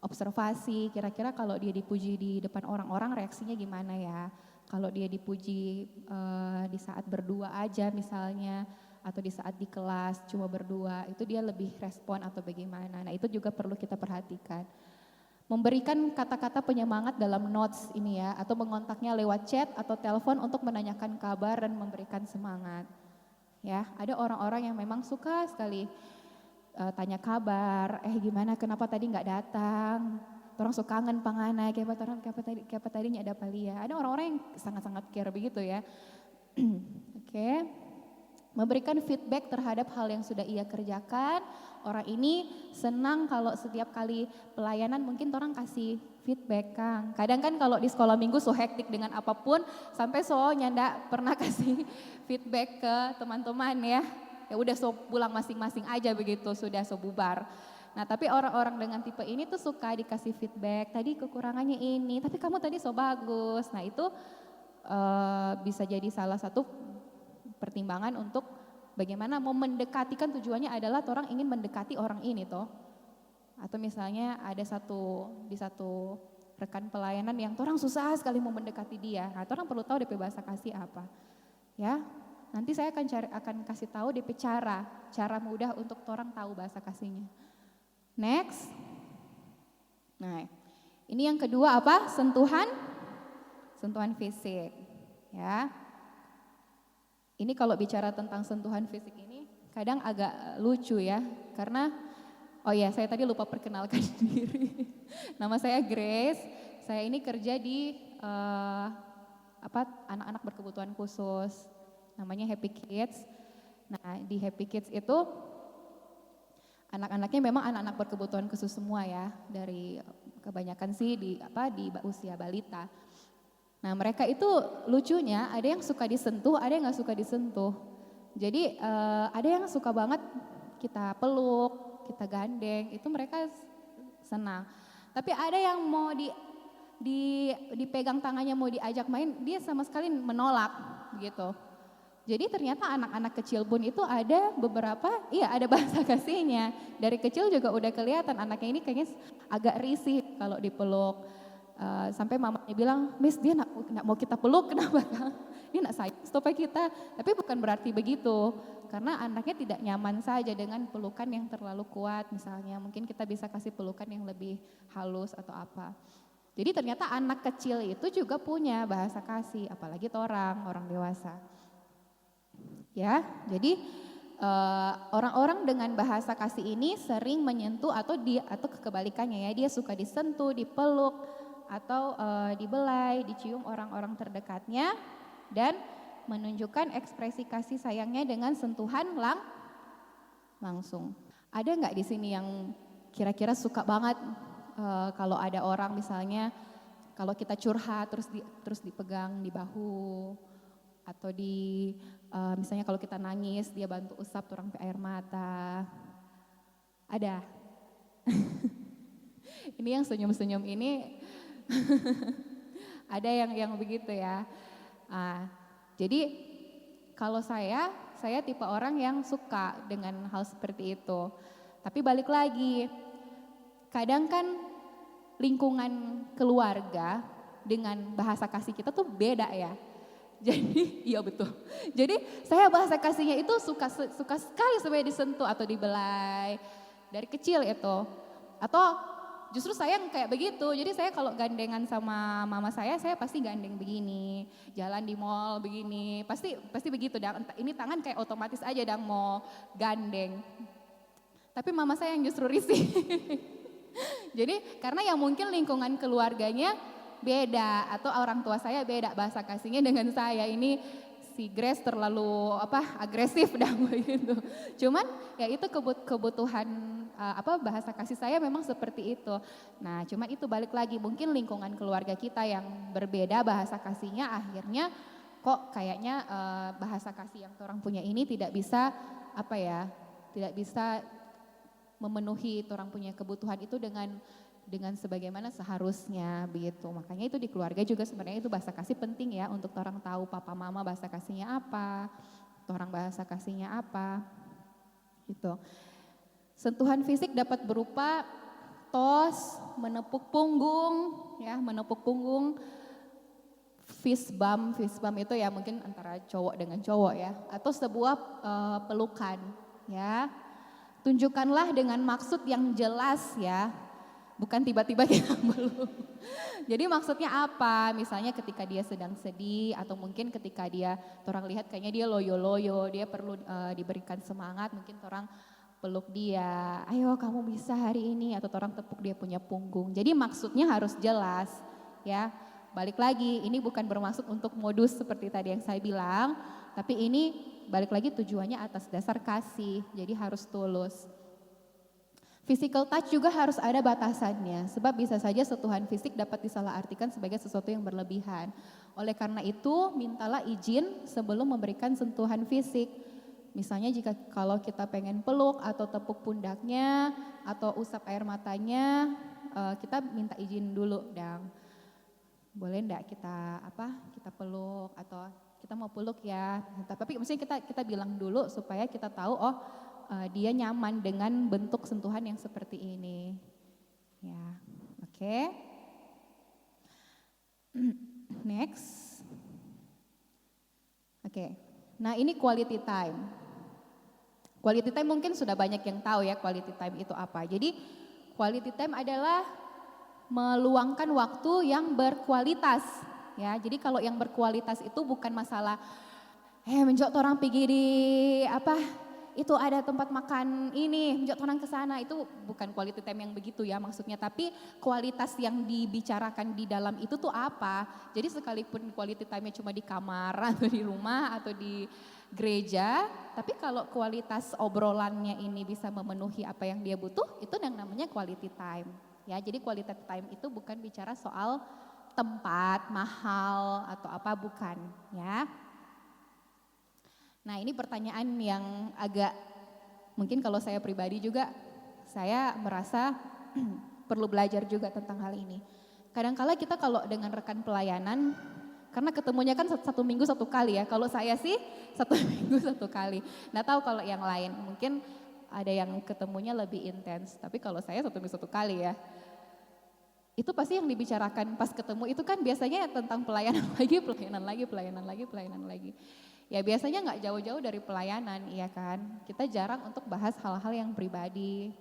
observasi kira-kira kalau dia dipuji di depan orang-orang reaksinya gimana ya. Kalau dia dipuji di saat berdua aja misalnya atau di saat di kelas cuma berdua itu dia lebih respon atau bagaimana. Nah itu juga perlu kita perhatikan. Memberikan kata-kata penyemangat dalam notes ini ya, atau mengontaknya lewat chat atau telepon untuk menanyakan kabar dan memberikan semangat. Ya, ada orang-orang yang memang suka sekali tanya kabar, gimana, kenapa tadi nggak datang? Orang suka kangen pangana, kayak tadinya ada palia. Ada orang-orang yang sangat-sangat care begitu ya. Oke. Memberikan feedback terhadap hal yang sudah ia kerjakan. Orang ini senang kalau setiap kali pelayanan mungkin orang kasih feedback, Kang. Kadang kan kalau di sekolah minggu so hektik dengan apapun, sampai so nyanda pernah kasih feedback ke teman-teman ya. Ya udah so pulang masing-masing aja begitu, sudah so bubar. Nah tapi orang-orang dengan tipe ini tuh suka dikasih feedback, tadi kekurangannya ini, tapi kamu tadi so bagus. Nah itu bisa jadi salah satu pertimbangan untuk bagaimana mau mendekati, kan tujuannya adalah orang ingin mendekati orang ini toh. Atau misalnya ada di satu rekan pelayanan yang orang susah sekali mau mendekati dia. Nah, orang perlu tahu DP bahasa kasih apa. Ya. Nanti saya akan kasih tahu DP cara mudah untuk orang tahu bahasa kasihnya. Next. Nah, ini yang kedua apa? Sentuhan fisik. Ya. Ini kalau bicara tentang sentuhan fisik ini kadang agak lucu ya, karena oh ya saya tadi lupa perkenalkan diri. Nama saya Grace, saya ini kerja di anak-anak berkebutuhan khusus, namanya Happy Kids. Nah di Happy Kids itu anak-anaknya memang anak-anak berkebutuhan khusus semua ya, dari kebanyakan sih di usia balita. Nah mereka itu lucunya ada yang suka disentuh, ada yang gak suka disentuh. Jadi ada yang suka banget kita peluk, kita gandeng, itu mereka senang. Tapi ada yang mau dipegang tangannya, mau diajak main, dia sama sekali menolak gitu. Jadi ternyata anak-anak kecil pun itu ada beberapa, ada bahasa kasihnya. Dari kecil juga udah kelihatan anaknya ini kayaknya agak risih kalau dipeluk. Sampai mamanya bilang, Miss dia nak mau kita peluk, kenapa Kang? Dia nak sayang stopnya kita, tapi bukan berarti begitu. Karena anaknya tidak nyaman saja dengan pelukan yang terlalu kuat misalnya. Mungkin kita bisa kasih pelukan yang lebih halus atau apa. Jadi ternyata anak kecil itu juga punya bahasa kasih, apalagi orang dewasa. Ya, jadi orang-orang dengan bahasa kasih ini sering menyentuh atau kebalikannya ya, dia suka disentuh, dipeluk atau dibelai, dicium orang-orang terdekatnya dan menunjukkan ekspresi kasih sayangnya dengan sentuhan langsung. Ada nggak di sini yang kira-kira suka banget kalau ada orang misalnya kalau kita curhat terus dipegang di bahu atau misalnya kalau kita nangis dia bantu usap turang air mata. Ada. Ini yang senyum-senyum ini ada yang begitu ya. Jadi kalau saya tipe orang yang suka dengan hal seperti itu. Tapi balik lagi, kadang kan lingkungan keluarga dengan bahasa kasih kita tuh beda ya. Jadi iya betul. Jadi saya bahasa kasihnya itu suka sekali supaya disentuh atau dibelai dari kecil itu. Atau justru saya kayak begitu. Jadi saya kalau gandengan sama mama saya pasti gandeng begini. Jalan di mall begini. Pasti begitu. Ini tangan kayak otomatis aja mau gandeng. Tapi mama saya yang justru risih. Jadi karena yang mungkin lingkungan keluarganya beda atau orang tua saya beda bahasa kasihnya dengan saya. Ini si Grace terlalu agresif begitu. Cuman ya itu kebutuhan bahasa kasih saya memang seperti itu. Nah, cuman itu balik lagi mungkin lingkungan keluarga kita yang berbeda bahasa kasihnya akhirnya kok kayaknya bahasa kasih yang orang punya ini tidak bisa tidak bisa memenuhi orang punya kebutuhan itu dengan sebagaimana seharusnya begitu. Makanya itu di keluarga juga sebenarnya itu bahasa kasih penting ya untuk orang tahu papa mama bahasa kasihnya apa, orang bahasa kasihnya apa. Gitu. Sentuhan fisik dapat berupa tos, menepuk punggung, fist bump itu ya mungkin antara cowok dengan cowok ya, atau sebuah pelukan ya. Tunjukkanlah dengan maksud yang jelas ya, bukan tiba-tiba kita belum. Jadi maksudnya apa? Misalnya ketika dia sedang sedih atau mungkin ketika orang lihat kayaknya dia loyo-loyo, dia perlu diberikan semangat, mungkin orang peluk dia, ayo kamu bisa hari ini, atau orang tepuk dia punya punggung. Jadi maksudnya harus jelas ya. Balik lagi, ini bukan bermaksud untuk modus seperti tadi yang saya bilang, tapi ini balik lagi tujuannya atas dasar kasih, jadi harus tulus. Physical touch juga harus ada batasannya, sebab bisa saja sentuhan fisik dapat disalahartikan sebagai sesuatu yang berlebihan. Oleh karena itu, mintalah izin sebelum memberikan sentuhan fisik. Misalnya kalau kita pengen peluk atau tepuk pundaknya atau usap air matanya, kita minta izin dulu, Dang. Boleh enggak kita peluk atau kita mau peluk ya. Tapi maksudnya kita bilang dulu supaya kita tahu dia nyaman dengan bentuk sentuhan yang seperti ini. Ya, oke. Next. Oke. Nah, ini quality time. Quality time mungkin sudah banyak yang tahu ya quality time itu apa. Jadi quality time adalah meluangkan waktu yang berkualitas. Ya, jadi kalau yang berkualitas itu bukan masalah menjok orang pergi di itu ada tempat makan ini, menjok orang ke sana, itu bukan quality time yang begitu ya maksudnya, tapi kualitas yang dibicarakan di dalam itu tuh apa. Jadi sekalipun quality time-nya cuma di kamar atau di rumah atau di gereja, tapi kalau kualitas obrolannya ini bisa memenuhi apa yang dia butuh, itu yang namanya quality time. Ya, jadi quality time itu bukan bicara soal tempat, mahal atau apa, bukan ya. Nah, ini pertanyaan yang agak mungkin kalau saya pribadi juga saya merasa perlu belajar juga tentang hal ini. Kadang-kala kita kalau dengan rekan pelayanan, karena ketemunya kan 1 minggu 1 kali ya, kalau saya sih 1 minggu 1 kali. Nggak tahu kalau yang lain, mungkin ada yang ketemunya lebih intens, tapi kalau saya 1 minggu 1 kali ya. Itu pasti yang dibicarakan pas ketemu itu kan biasanya tentang pelayanan lagi. Ya biasanya nggak jauh-jauh dari pelayanan, iya kan. Kita jarang untuk bahas hal-hal yang pribadi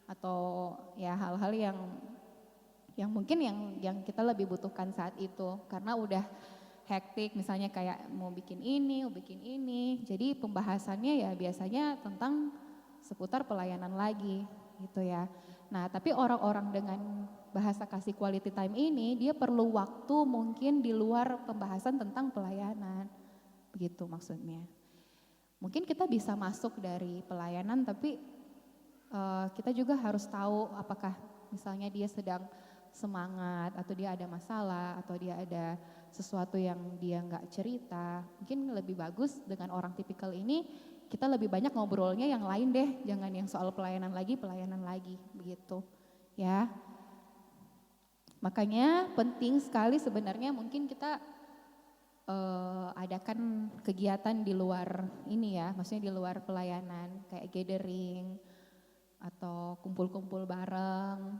atau ya hal-hal yang mungkin yang kita lebih butuhkan saat itu, karena udah hektik, misalnya kayak mau bikin ini, mau bikin ini. Jadi pembahasannya ya biasanya tentang seputar pelayanan lagi gitu ya. Nah tapi orang-orang dengan bahasa kasih quality time ini dia perlu waktu mungkin di luar pembahasan tentang pelayanan. Begitu maksudnya. Mungkin kita bisa masuk dari pelayanan tapi kita juga harus tahu apakah misalnya dia sedang semangat atau dia ada masalah atau dia ada sesuatu yang dia nggak cerita. Mungkin lebih bagus dengan orang tipikal ini kita lebih banyak ngobrolnya yang lain deh, jangan yang soal pelayanan lagi begitu ya. Makanya penting sekali sebenarnya mungkin kita adakan kegiatan di luar ini ya, maksudnya di luar pelayanan kayak gathering atau kumpul-kumpul bareng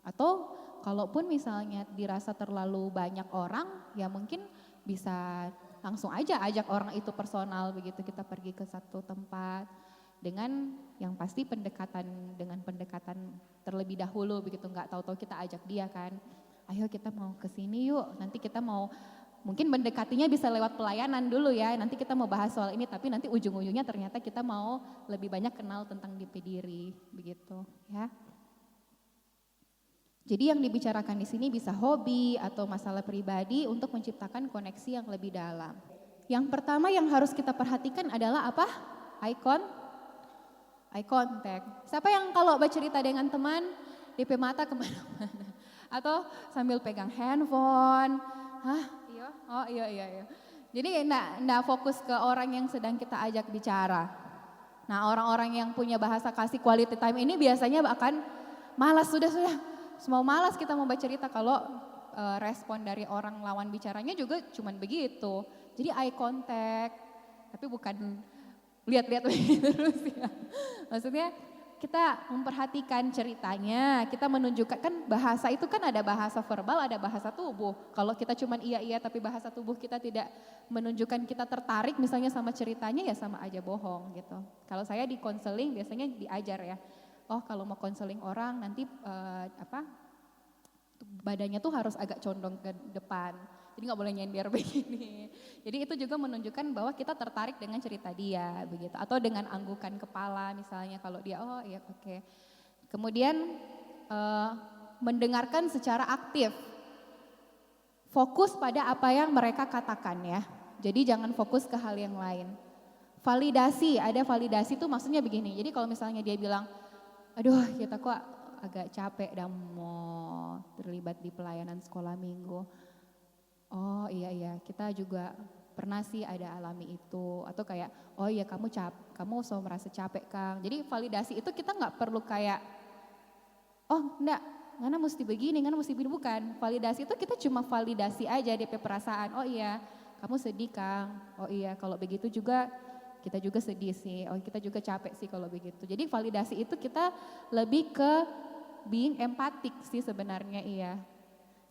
atau kalaupun misalnya dirasa terlalu banyak orang ya mungkin bisa langsung aja ajak orang itu personal begitu kita pergi ke satu tempat dengan yang pasti dengan pendekatan terlebih dahulu begitu nggak tahu-tahu kita ajak dia kan ayo kita mau ke sini yuk nanti kita mau mungkin mendekatinya bisa lewat pelayanan dulu ya nanti kita mau bahas soal ini tapi nanti ujung-ujungnya ternyata kita mau lebih banyak kenal tentang DP diri begitu ya. Jadi yang dibicarakan di sini bisa hobi atau masalah pribadi untuk menciptakan koneksi yang lebih dalam. Yang pertama yang harus kita perhatikan adalah apa? Eye contact. Siapa yang kalau bercerita dengan teman, DP mata kemana-mana? Atau sambil pegang handphone, hah? Iya, oh iya. Jadi enggak fokus ke orang yang sedang kita ajak bicara. Nah orang-orang yang punya bahasa kasih quality time ini biasanya akan malas sudah. Semua malas kita mau bercerita kalau respon dari orang lawan bicaranya juga cuman begitu. Jadi eye contact, tapi bukan lihat-lihat terus ya. Maksudnya kita memperhatikan ceritanya, kita menunjukkan kan bahasa itu kan ada bahasa verbal, ada bahasa tubuh. Kalau kita cuman iya tapi bahasa tubuh kita tidak menunjukkan kita tertarik misalnya sama ceritanya ya sama aja bohong gitu. Kalau saya di konseling biasanya diajar ya. Oh kalau mau konseling orang nanti badannya tuh harus agak condong ke depan. Jadi nggak boleh nyender begini. Jadi itu juga menunjukkan bahwa kita tertarik dengan cerita dia begitu. Atau dengan anggukan kepala misalnya kalau dia oh iya oke. Kemudian mendengarkan secara aktif. Fokus pada apa yang mereka katakan ya. Jadi jangan fokus ke hal yang lain. Validasi, ada validasi tuh maksudnya begini. Jadi kalau misalnya dia bilang aduh kita kok agak capek dan mau terlibat di pelayanan sekolah minggu. Oh iya kita juga pernah sih ada alami itu. Atau kayak oh iya kamu selalu merasa capek Kang. Jadi validasi itu kita gak perlu kayak oh enggak ngana mesti begini, ngana mesti begini. Bukan, validasi itu kita cuma validasi aja DP perasaan. Oh iya kamu sedih Kang, oh iya kalau begitu juga kita juga sedih sih, oh kita juga capek sih kalau begitu. Jadi validasi itu kita lebih ke being empatik sih sebenarnya iya.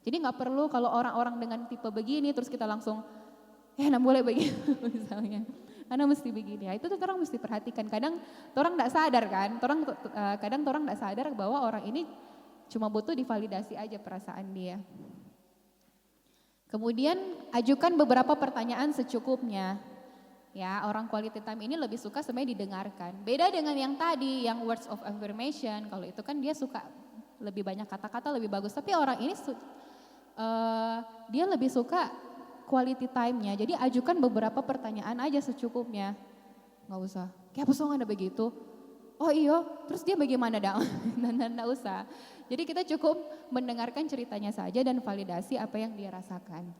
Jadi gak perlu kalau orang-orang dengan tipe begini terus kita langsung nah boleh begitu misalnya. Karena mesti begini ya, itu tuh orang mesti perhatikan. Kadang orang gak sadar kan, kadang orang gak sadar bahwa orang ini cuma butuh divalidasi aja perasaan dia. Kemudian ajukan beberapa pertanyaan secukupnya. Ya, orang quality time ini lebih suka sebenarnya didengarkan. Beda dengan yang tadi, yang words of affirmation. Kalau itu kan dia suka lebih banyak kata-kata lebih bagus. Tapi orang ini dia lebih suka quality time-nya. Jadi ajukan beberapa pertanyaan aja secukupnya. Nggak usah. Kayak apa sih ada begitu? Oh iya, terus dia bagaimana dong? Nggak usah. Jadi kita cukup mendengarkan ceritanya saja dan validasi apa yang dia rasakan.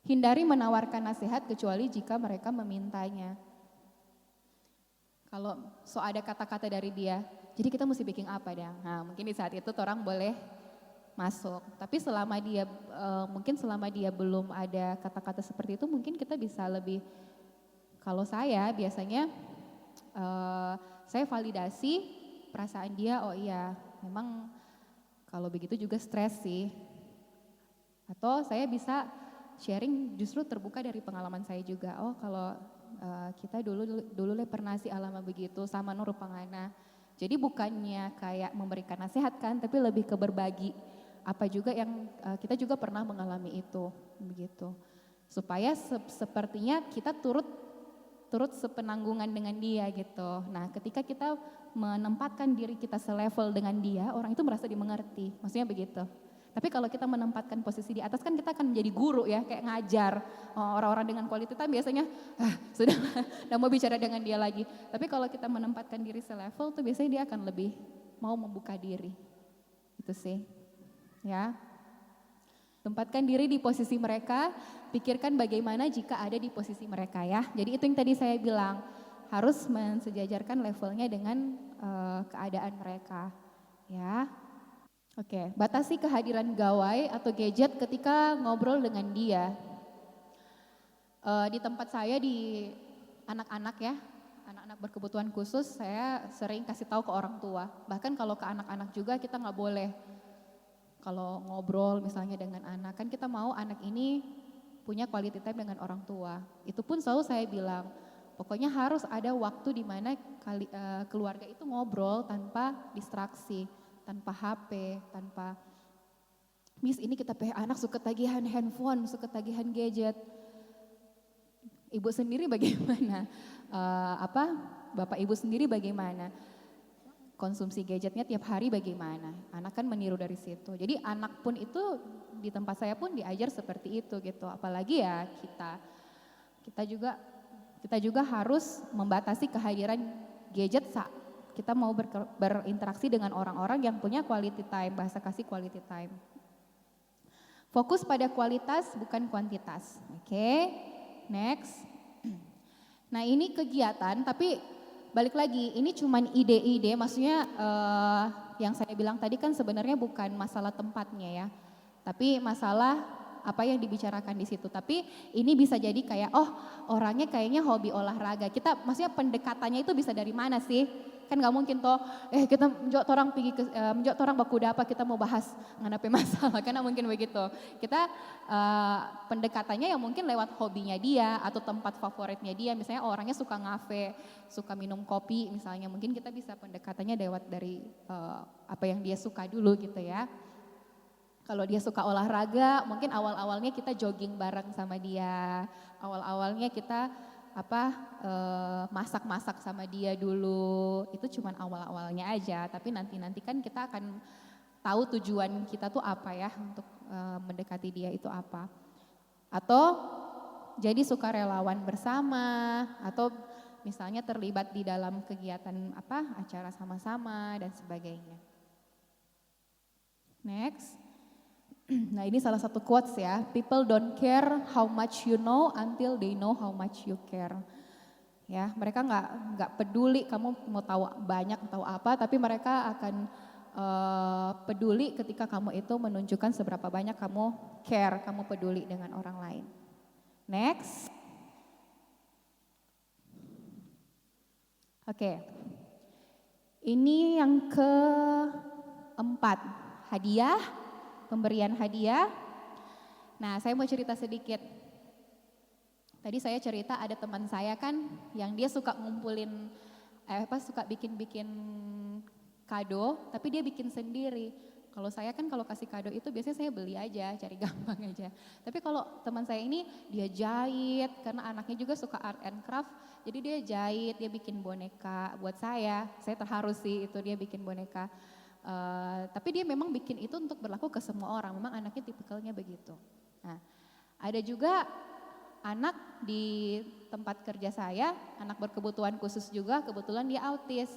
Hindari menawarkan nasihat kecuali jika mereka memintanya. Kalau ada kata-kata dari dia, jadi kita mesti bikin apa dong? Nah mungkin di saat itu orang boleh masuk. Tapi mungkin selama dia belum ada kata-kata seperti itu, mungkin kita bisa lebih. Kalau saya biasanya saya validasi perasaan dia. Oh iya, memang kalau begitu juga stres sih. Atau saya bisa sharing justru terbuka dari pengalaman saya juga. Oh kalau kita dulu pernah sih alami begitu sama Nur Pangana. Jadi bukannya kayak memberikan nasihat kan, tapi lebih ke berbagi apa juga yang kita juga pernah mengalami itu begitu. supaya sepertinya kita turut sepenanggungan dengan dia gitu. Nah, ketika kita menempatkan diri kita selevel dengan dia, orang itu merasa dimengerti. Maksudnya begitu. Tapi kalau kita menempatkan posisi di atas kan kita akan menjadi guru ya, kayak ngajar. Orang-orang dengan quality time biasanya sudah tidak mau bicara dengan dia lagi. Tapi kalau kita menempatkan diri selevel tuh biasanya dia akan lebih mau membuka diri. Itu sih. Ya. Tempatkan diri di posisi mereka, pikirkan bagaimana jika ada di posisi mereka ya. Jadi itu yang tadi saya bilang, harus mensejajarkan levelnya dengan keadaan mereka. Ya. Oke, batasi kehadiran gawai atau gadget ketika ngobrol dengan dia. Di tempat saya di anak-anak ya, anak-anak berkebutuhan khusus, saya sering kasih tahu ke orang tua. Bahkan kalau ke anak-anak juga kita nggak boleh. Kalau ngobrol misalnya dengan anak, kan kita mau anak ini punya quality time dengan orang tua. Itu pun selalu saya bilang, pokoknya harus ada waktu di mana keluarga itu ngobrol tanpa distraksi, tanpa HP, tanpa Miss ini kita anak suka tagihan handphone, suka tagihan gadget. Ibu sendiri bagaimana? Bapak ibu sendiri bagaimana? Konsumsi gadgetnya tiap hari bagaimana? Anak kan meniru dari situ. Jadi anak pun itu di tempat saya pun diajar seperti itu gitu. Apalagi ya kita juga harus membatasi kehadiran gadget saat kita mau berinteraksi dengan orang-orang yang punya quality time, bahasa kasih quality time. Fokus pada kualitas bukan kuantitas. Oke, next. Nah ini kegiatan, tapi balik lagi ini cuman ide-ide, maksudnya yang saya bilang tadi kan sebenarnya bukan masalah tempatnya ya, tapi masalah apa yang dibicarakan di situ. Tapi ini bisa jadi kayak orangnya kayaknya hobi olahraga. Kita maksudnya pendekatannya itu bisa dari mana sih? Kan nggak mungkin kita menjot orang pergi ke menjot orang baku apa kita mau bahas ngadapi masalah, karena mungkin begitu. Kita pendekatannya yang mungkin lewat hobinya dia atau tempat favoritnya dia, misalnya orangnya suka ngafe, suka minum kopi misalnya, mungkin kita bisa pendekatannya lewat dari apa yang dia suka dulu gitu ya. Kalau dia suka olahraga, mungkin awal-awalnya kita jogging bareng sama dia, awal-awalnya kita masak-masak sama dia dulu, itu cuman awal-awalnya aja, tapi nanti kan kita akan tahu tujuan kita tuh apa ya untuk mendekati dia itu apa. Atau jadi sukarelawan bersama, atau misalnya terlibat di dalam kegiatan acara sama-sama dan sebagainya. Next. Nah ini salah satu quotes ya, people don't care how much you know until they know how much you care. Ya, mereka nggak peduli kamu mau tahu banyak tahu apa, tapi mereka akan peduli ketika kamu itu menunjukkan seberapa banyak kamu care, kamu peduli dengan orang lain. Next. Oke. Ini yang keempat, hadiah. Pemberian hadiah. Nah, saya mau cerita sedikit. Tadi saya cerita ada teman saya kan yang dia suka ngumpulin suka bikin-bikin kado, tapi dia bikin sendiri. Kalau saya kan kalau kasih kado itu biasanya saya beli aja, cari gampang aja. Tapi kalau teman saya ini dia jahit, karena anaknya juga suka art and craft, jadi dia jahit, dia bikin boneka buat saya. Saya terharu sih itu dia bikin boneka. Tapi dia memang bikin itu untuk berlaku ke semua orang, memang anaknya tipikalnya begitu. Nah, ada juga anak di tempat kerja saya, anak berkebutuhan khusus juga, kebetulan dia autis.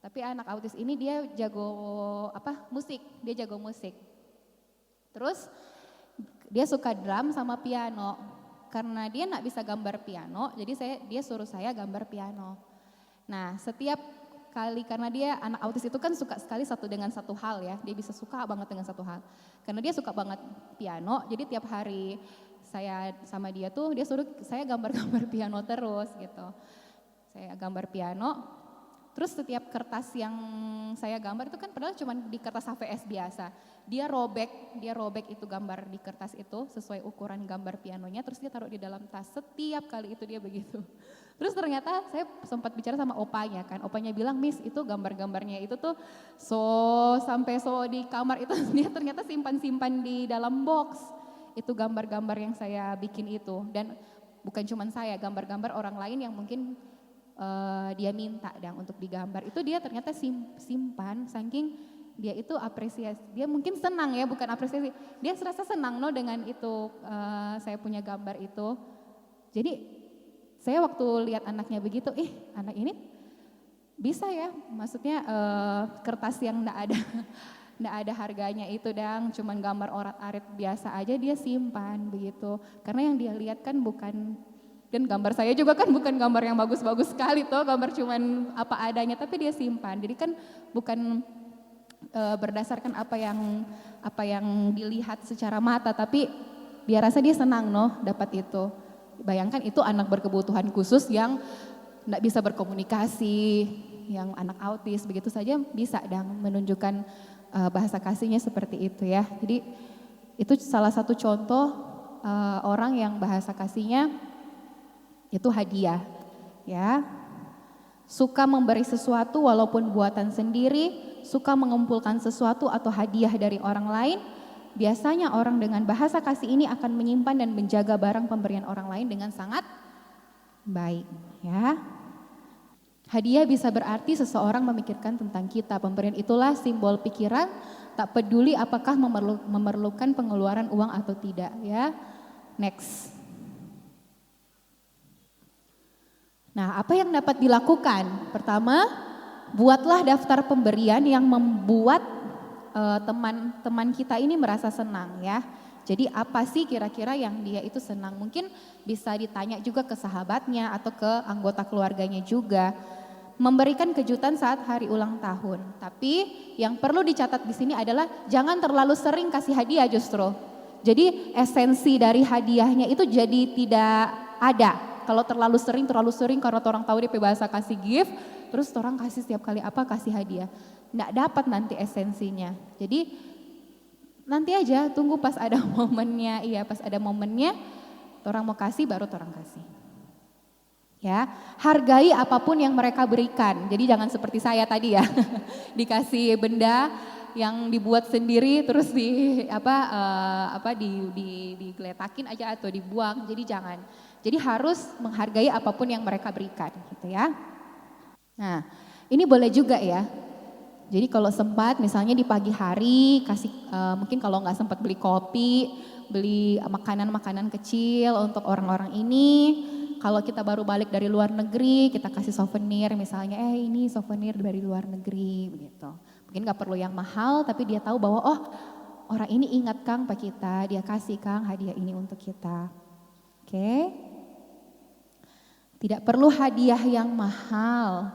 Tapi anak autis ini dia jago musik, dia jago musik. Terus dia suka drum sama piano. Karena dia nggak bisa gambar piano, jadi dia suruh saya gambar piano. Nah, setiap kali, karena dia anak autis itu kan suka sekali satu dengan satu hal ya, dia bisa suka banget dengan satu hal. Karena dia suka banget piano, jadi tiap hari saya sama dia tuh dia suruh saya gambar-gambar piano terus gitu. Saya gambar piano, terus setiap kertas yang saya gambar itu kan padahal cuma di kertas HVS biasa. Dia robek itu gambar di kertas itu sesuai ukuran gambar pianonya, terus dia taruh di dalam tas. Setiap kali itu dia begitu. Terus ternyata saya sempat bicara sama opanya kan, opanya bilang, Miss itu gambar-gambarnya itu tuh sampai di kamar itu dia ternyata simpan-simpan di dalam box. itu gambar-gambar yang saya bikin itu. Dan bukan cuma saya, gambar-gambar orang lain yang mungkin dia minta dang untuk digambar. Itu dia ternyata simpan saking dia itu apresiasi. Dia mungkin senang ya, bukan apresiasi. Dia serasa senang no dengan itu saya punya gambar itu. Jadi saya waktu lihat anaknya begitu, anak ini bisa ya, maksudnya kertas yang enggak ada harganya itu dang, cuman gambar orat-arit biasa aja dia simpan begitu. Karena yang dia lihat kan bukan, dan gambar saya juga kan bukan gambar yang bagus-bagus sekali tuh, gambar cuman apa adanya, tapi dia simpan. Jadi kan bukan berdasarkan apa yang dilihat secara mata, tapi dia rasa dia senang dapat itu. Bayangkan itu anak berkebutuhan khusus yang enggak bisa berkomunikasi, yang anak autis begitu saja bisa dang menunjukkan bahasa kasihnya seperti itu ya. Jadi itu salah satu contoh orang yang bahasa kasihnya itu hadiah ya. Suka memberi sesuatu walaupun buatan sendiri, suka mengumpulkan sesuatu atau hadiah dari orang lain. Biasanya orang dengan bahasa kasih ini akan menyimpan dan menjaga barang pemberian orang lain dengan sangat baik ya. Hadiah bisa berarti seseorang memikirkan tentang kita. Pemberian itulah simbol pikiran, tak peduli apakah memerlukan pengeluaran uang atau tidak ya. Next. Nah, apa yang dapat dilakukan? Pertama, buatlah daftar pemberian yang membuat teman-teman kita ini merasa senang ya. Jadi apa sih kira-kira yang dia itu senang? Mungkin bisa ditanya juga ke sahabatnya atau ke anggota keluarganya juga. Memberikan kejutan saat hari ulang tahun. Tapi yang perlu dicatat di sini adalah jangan terlalu sering kasih hadiah justru. Jadi esensi dari hadiahnya itu jadi tidak ada. Kalau terlalu sering karena orang tahu dia bahasa kasih gift, terus orang kasih setiap kali apa kasih hadiah. Nggak dapat nanti esensinya. Jadi nanti aja tunggu pas ada momennya, pas ada momennya orang mau kasih baru orang kasih. Ya, hargai apapun yang mereka berikan. Jadi jangan seperti saya tadi ya, dikasih benda yang dibuat sendiri terus digeletakin aja atau dibuang. Jadi jangan. Jadi harus menghargai apapun yang mereka berikan, gitu ya. Nah, ini boleh juga ya. Jadi kalau sempat, misalnya di pagi hari kasih, mungkin kalau nggak sempat beli kopi, beli makanan-makanan kecil untuk orang-orang ini. Kalau kita baru balik dari luar negeri, kita kasih souvenir misalnya, ini souvenir dari luar negeri, begitu. Mungkin gak perlu yang mahal, tapi dia tahu bahwa orang ini ingat Kang Pak kita, dia kasih Kang hadiah ini untuk kita. Oke. Tidak perlu hadiah yang mahal,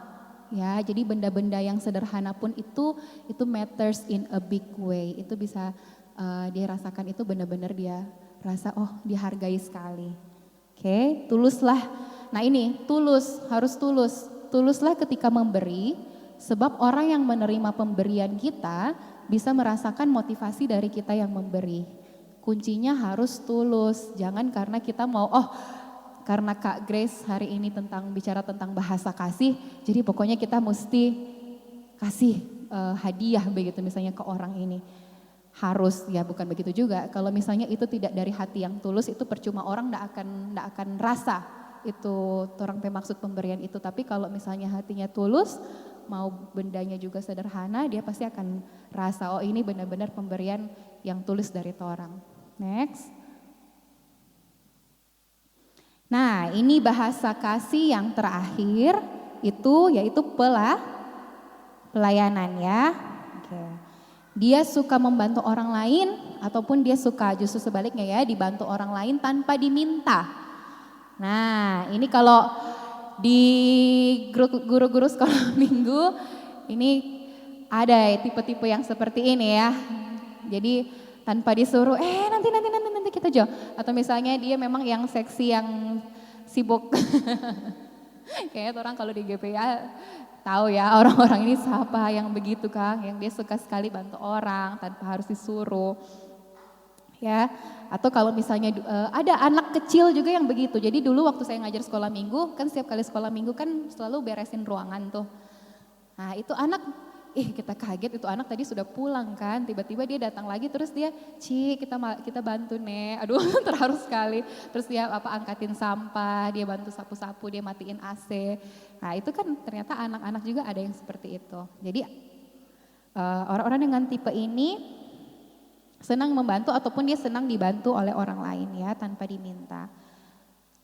ya. Jadi benda-benda yang sederhana pun itu matters in a big way. Itu bisa dia rasakan, itu benar-benar dia rasa dihargai sekali. Oke, tuluslah. Nah ini harus tulus. Tuluslah ketika memberi, sebab orang yang menerima pemberian kita bisa merasakan motivasi dari kita yang memberi. Kuncinya harus tulus, jangan karena kita mau karena Kak Grace hari ini bicara tentang bahasa kasih, jadi pokoknya kita mesti kasih hadiah begitu misalnya ke orang ini. Harus ya, bukan begitu juga. Kalau misalnya itu tidak dari hati yang tulus, itu percuma, orang ndak akan rasa itu orang maksud pemberian itu. Tapi kalau misalnya hatinya tulus, mau bendanya juga sederhana, dia pasti akan rasa ini benar-benar pemberian yang tulus dari orang. Next. Nah, ini bahasa kasih yang terakhir yaitu pelayanan ya. Oke. Dia suka membantu orang lain ataupun dia suka justru sebaliknya ya, dibantu orang lain tanpa diminta. Nah, ini kalau di guru-guru sekolah minggu ini ada tipe-tipe yang seperti ini ya. Jadi tanpa disuruh nanti kita Jo. Atau misalnya dia memang yang seksi yang sibuk. Kayaknya orang kalau di GPA tahu ya orang-orang ini siapa yang begitu Kang, yang dia suka sekali bantu orang tanpa harus disuruh. Ya, atau kalau misalnya ada anak kecil juga yang begitu. Jadi dulu waktu saya ngajar sekolah minggu, kan setiap kali sekolah minggu kan selalu beresin ruangan tuh. Nah, itu anak kita kaget itu anak tadi sudah pulang kan, tiba-tiba dia datang lagi terus dia, kita bantu Nek, aduh terharu sekali. Terus dia angkatin sampah, dia bantu sapu-sapu, dia matiin AC. Nah itu kan ternyata anak-anak juga ada yang seperti itu. Jadi orang-orang dengan tipe ini senang membantu ataupun dia senang dibantu oleh orang lain ya tanpa diminta.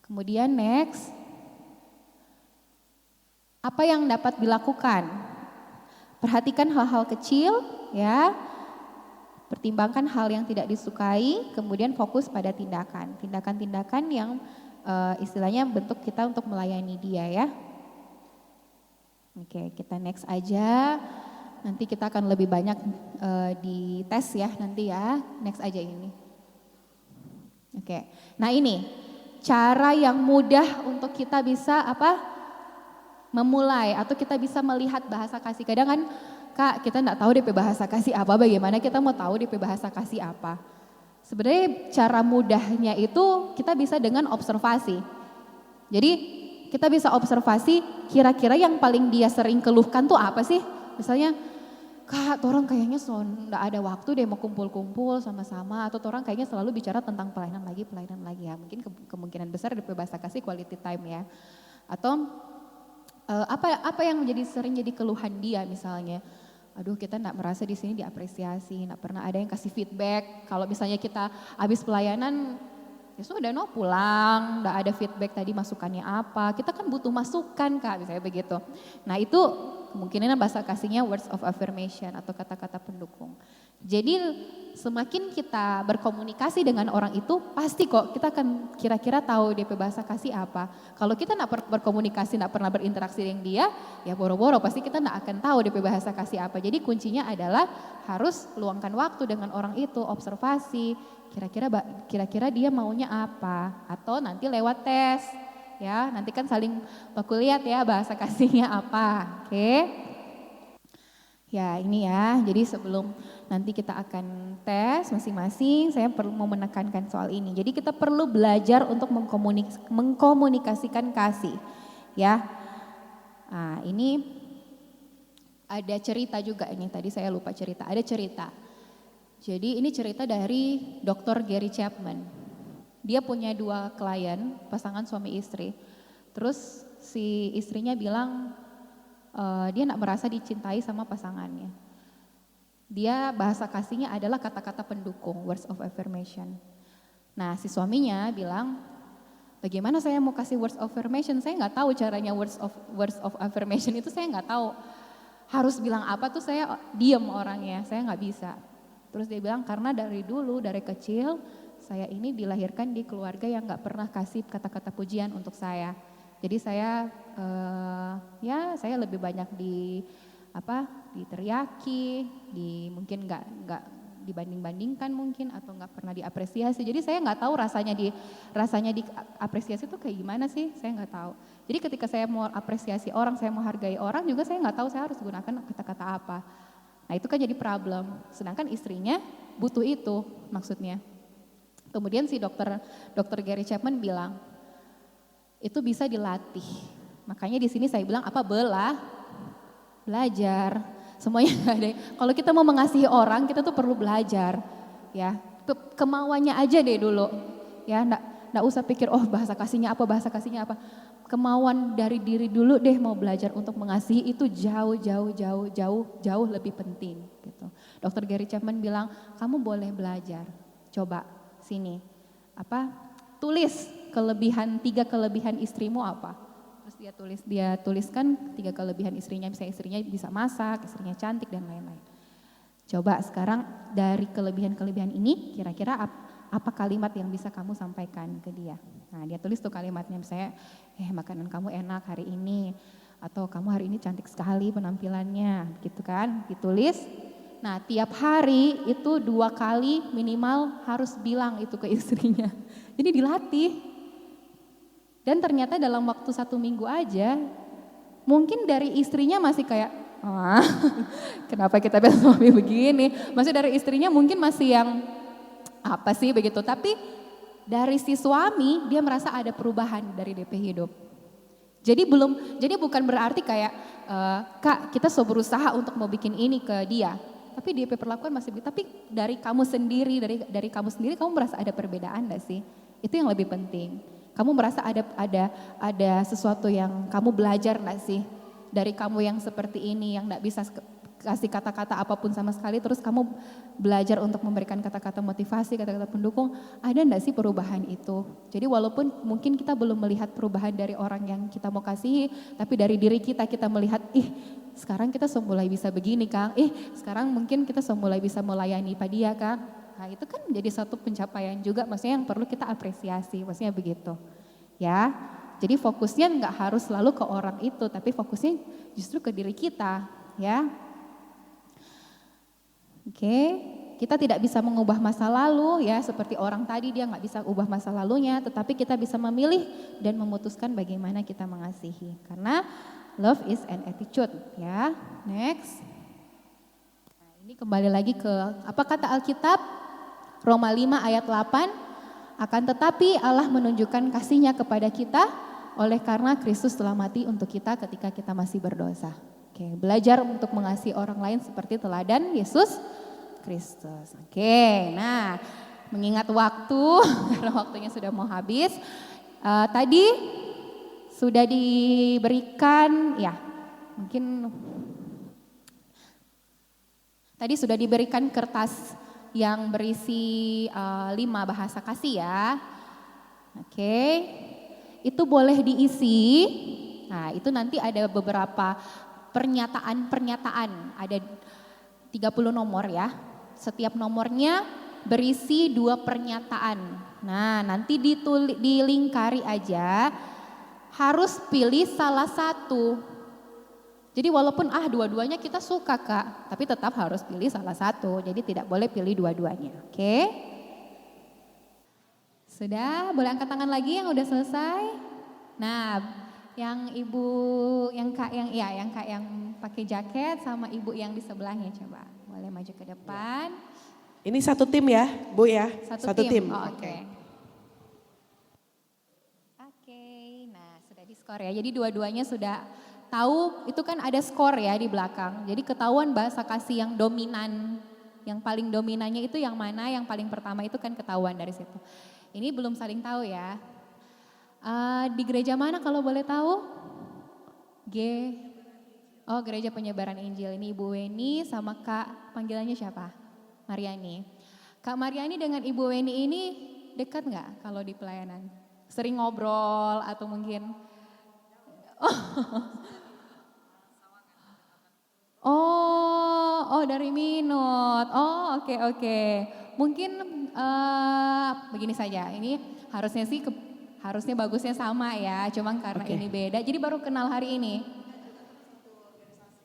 Kemudian next, apa yang dapat dilakukan? Perhatikan hal-hal kecil ya, pertimbangkan hal yang tidak disukai, kemudian fokus pada tindakan-tindakan yang istilahnya bentuk kita untuk melayani dia ya. Oke, kita next aja. Nanti kita akan lebih banyak di tes ya nanti ya. Next aja ini. Oke, nah ini cara yang mudah untuk kita bisa memulai atau kita bisa melihat bahasa kasih. Kadang kan Kak kita enggak tahu DP bahasa kasih apa, bagaimana kita mau tahu DP bahasa kasih apa. Sebenarnya cara mudahnya itu kita bisa dengan observasi. Jadi kita bisa observasi kira-kira yang paling dia sering keluhkan tuh apa sih. Misalnya, Kak orang kayaknya enggak ada waktu deh mau kumpul-kumpul sama-sama. Atau orang kayaknya selalu bicara tentang pelayanan lagi ya. Mungkin kemungkinan besar DP bahasa kasih quality time ya. Atau apa yang menjadi sering jadi keluhan dia misalnya. Aduh kita enggak merasa di sini diapresiasi, enggak pernah ada yang kasih feedback. Kalau misalnya kita habis pelayanan, ya sudah pulang, enggak ada feedback tadi masukannya apa. Kita kan butuh masukan Kak, misalnya begitu. Nah itu kemungkinan bahasa kasihnya words of affirmation atau kata-kata pendukung. Jadi semakin kita berkomunikasi dengan orang itu, pasti kok kita akan kira-kira tahu DP bahasa kasih apa. Kalau kita enggak berkomunikasi, enggak pernah berinteraksi dengan dia, ya boro-boro pasti kita enggak akan tahu DP bahasa kasih apa. Jadi kuncinya adalah harus luangkan waktu dengan orang itu, observasi, kira-kira dia maunya apa, atau nanti lewat tes ya, nanti kan saling baku lihat ya bahasa kasihnya apa. Oke. Ya ini ya, jadi sebelum nanti kita akan tes masing-masing, saya perlu mau menekankan soal ini. Jadi kita perlu belajar untuk mengkomunikasikan kasih ya. Nah ini ada cerita juga ini, tadi saya lupa cerita, ada cerita. Jadi ini cerita dari Dr. Gary Chapman. Dia punya 2 klien, pasangan suami istri. Terus si istrinya bilang dia enggak merasa dicintai sama pasangannya. Dia bahasa kasihnya adalah kata-kata pendukung, words of affirmation. Nah si suaminya bilang, bagaimana saya mau kasih words of affirmation, saya enggak tahu caranya words of affirmation itu, saya enggak tahu. Harus bilang apa tuh saya diam orangnya, saya enggak bisa. Terus dia bilang karena dari dulu, dari kecil saya ini dilahirkan di keluarga yang enggak pernah kasih kata-kata pujian untuk saya. Jadi saya saya lebih banyak diteriaki, mungkin enggak dibanding-bandingkan mungkin atau enggak pernah diapresiasi. Jadi saya enggak tahu rasanya diapresiasi itu kayak gimana sih, saya enggak tahu. Jadi ketika saya mau apresiasi orang, saya mau hargai orang juga saya enggak tahu saya harus gunakan kata-kata apa. Nah itu kan jadi problem, sedangkan istrinya butuh itu maksudnya. Kemudian si dokter Gary Chapman bilang, itu bisa dilatih. Makanya di sini saya bilang belajar. Semuanya ada. Kalau kita mau mengasihi orang, kita tuh perlu belajar. Ya, kemauannya aja deh dulu. Ya, enggak usah pikir bahasa kasihnya apa. Kemauan dari diri dulu deh mau belajar untuk mengasihi itu jauh lebih penting gitu. Dr. Gary Chapman bilang, kamu boleh belajar. Coba sini. Tulis 3 kelebihan istrimu apa. Terus dia tuliskan 3 kelebihan istrinya, misalnya istrinya bisa masak, istrinya cantik dan lain-lain. Coba sekarang dari kelebihan-kelebihan ini kira-kira apa kalimat yang bisa kamu sampaikan ke dia. Nah dia tulis tuh kalimatnya, misalnya makanan kamu enak hari ini, atau kamu hari ini cantik sekali penampilannya gitu kan, ditulis. Nah tiap hari itu 2 kali minimal harus bilang itu ke istrinya. Jadi dilatih. Dan ternyata dalam waktu 1 minggu aja, mungkin dari istrinya masih kayak, kenapa kita bilang suami begini? Maksudnya dari istrinya mungkin masih yang apa sih begitu. Tapi dari si suami dia merasa ada perubahan dari DP hidup. Jadi bukan berarti kayak Kak kita so berusaha untuk mau bikin ini ke dia. Tapi DP perlakuan masih begitu. Tapi dari kamu sendiri, dari kamu sendiri kamu merasa ada perbedaan gak sih? Itu yang lebih penting. Kamu merasa ada sesuatu yang kamu belajar gak sih? Dari kamu yang seperti ini, yang gak bisa kasih kata-kata apapun sama sekali, terus kamu belajar untuk memberikan kata-kata motivasi, kata-kata pendukung, ada gak sih perubahan itu? Jadi walaupun mungkin kita belum melihat perubahan dari orang yang kita mau kasihi, tapi dari diri kita melihat, sekarang kita mulai bisa begini Kang, sekarang mungkin kita mulai bisa melayani Pak dia Kang. Nah itu kan menjadi satu pencapaian juga, maksudnya yang perlu kita apresiasi, maksudnya begitu. Ya, jadi fokusnya nggak harus selalu ke orang itu, tapi fokusnya justru ke diri kita, ya. Oke, kita tidak bisa mengubah masa lalu ya, seperti orang tadi dia nggak bisa ubah masa lalunya, tetapi kita bisa memilih dan memutuskan bagaimana kita mengasihi. Karena love is an attitude, ya. Next. Nah, ini kembali lagi ke apa kata Alkitab? Roma 5 ayat 8. Akan tetapi Allah menunjukkan kasih-Nya kepada kita oleh karena Kristus telah mati untuk kita ketika kita masih berdosa. Oke, belajar untuk mengasihi orang lain seperti teladan Yesus Kristus. Oke, nah mengingat waktu karena waktunya sudah mau habis. Tadi sudah diberikan, ya mungkin tadi sudah diberikan kertas yang berisi 5 bahasa kasih ya. Oke, itu boleh diisi. Nah itu nanti ada beberapa pernyataan, ada 30 nomor ya. Setiap nomornya berisi 2 pernyataan. Nah nanti dilingkari aja, harus pilih salah satu. Jadi walaupun dua-duanya kita suka Kak, tapi tetap harus pilih salah satu. Jadi tidak boleh pilih dua-duanya. Oke? Sudah, boleh angkat tangan lagi yang udah selesai. Nah, yang ibu, yang kak yang pakai jaket sama ibu yang di sebelahnya coba. Boleh maju ke depan. Ini satu tim ya, Bu ya? Satu tim. Oh, oke. Oke, nah sudah di-skor ya. Jadi dua-duanya sudah tahu, itu kan ada skor ya di belakang. Jadi ketahuan bahasa kasih yang dominan, yang paling dominannya itu yang mana, yang paling pertama itu kan ketahuan dari situ. Ini belum saling tahu ya. Di gereja mana kalau boleh tahu? Gereja Penyebaran Injil. Ini Ibu Weni sama Kak, panggilannya siapa? Mariani. Kak Mariani dengan Ibu Weni ini dekat nggak kalau di pelayanan? Sering ngobrol atau mungkin? Oh dari Minut. Oh oke. Mungkin begini saja. Ini harusnya sih harusnya bagusnya sama ya. Cuma karena ini beda. Jadi baru kenal hari ini.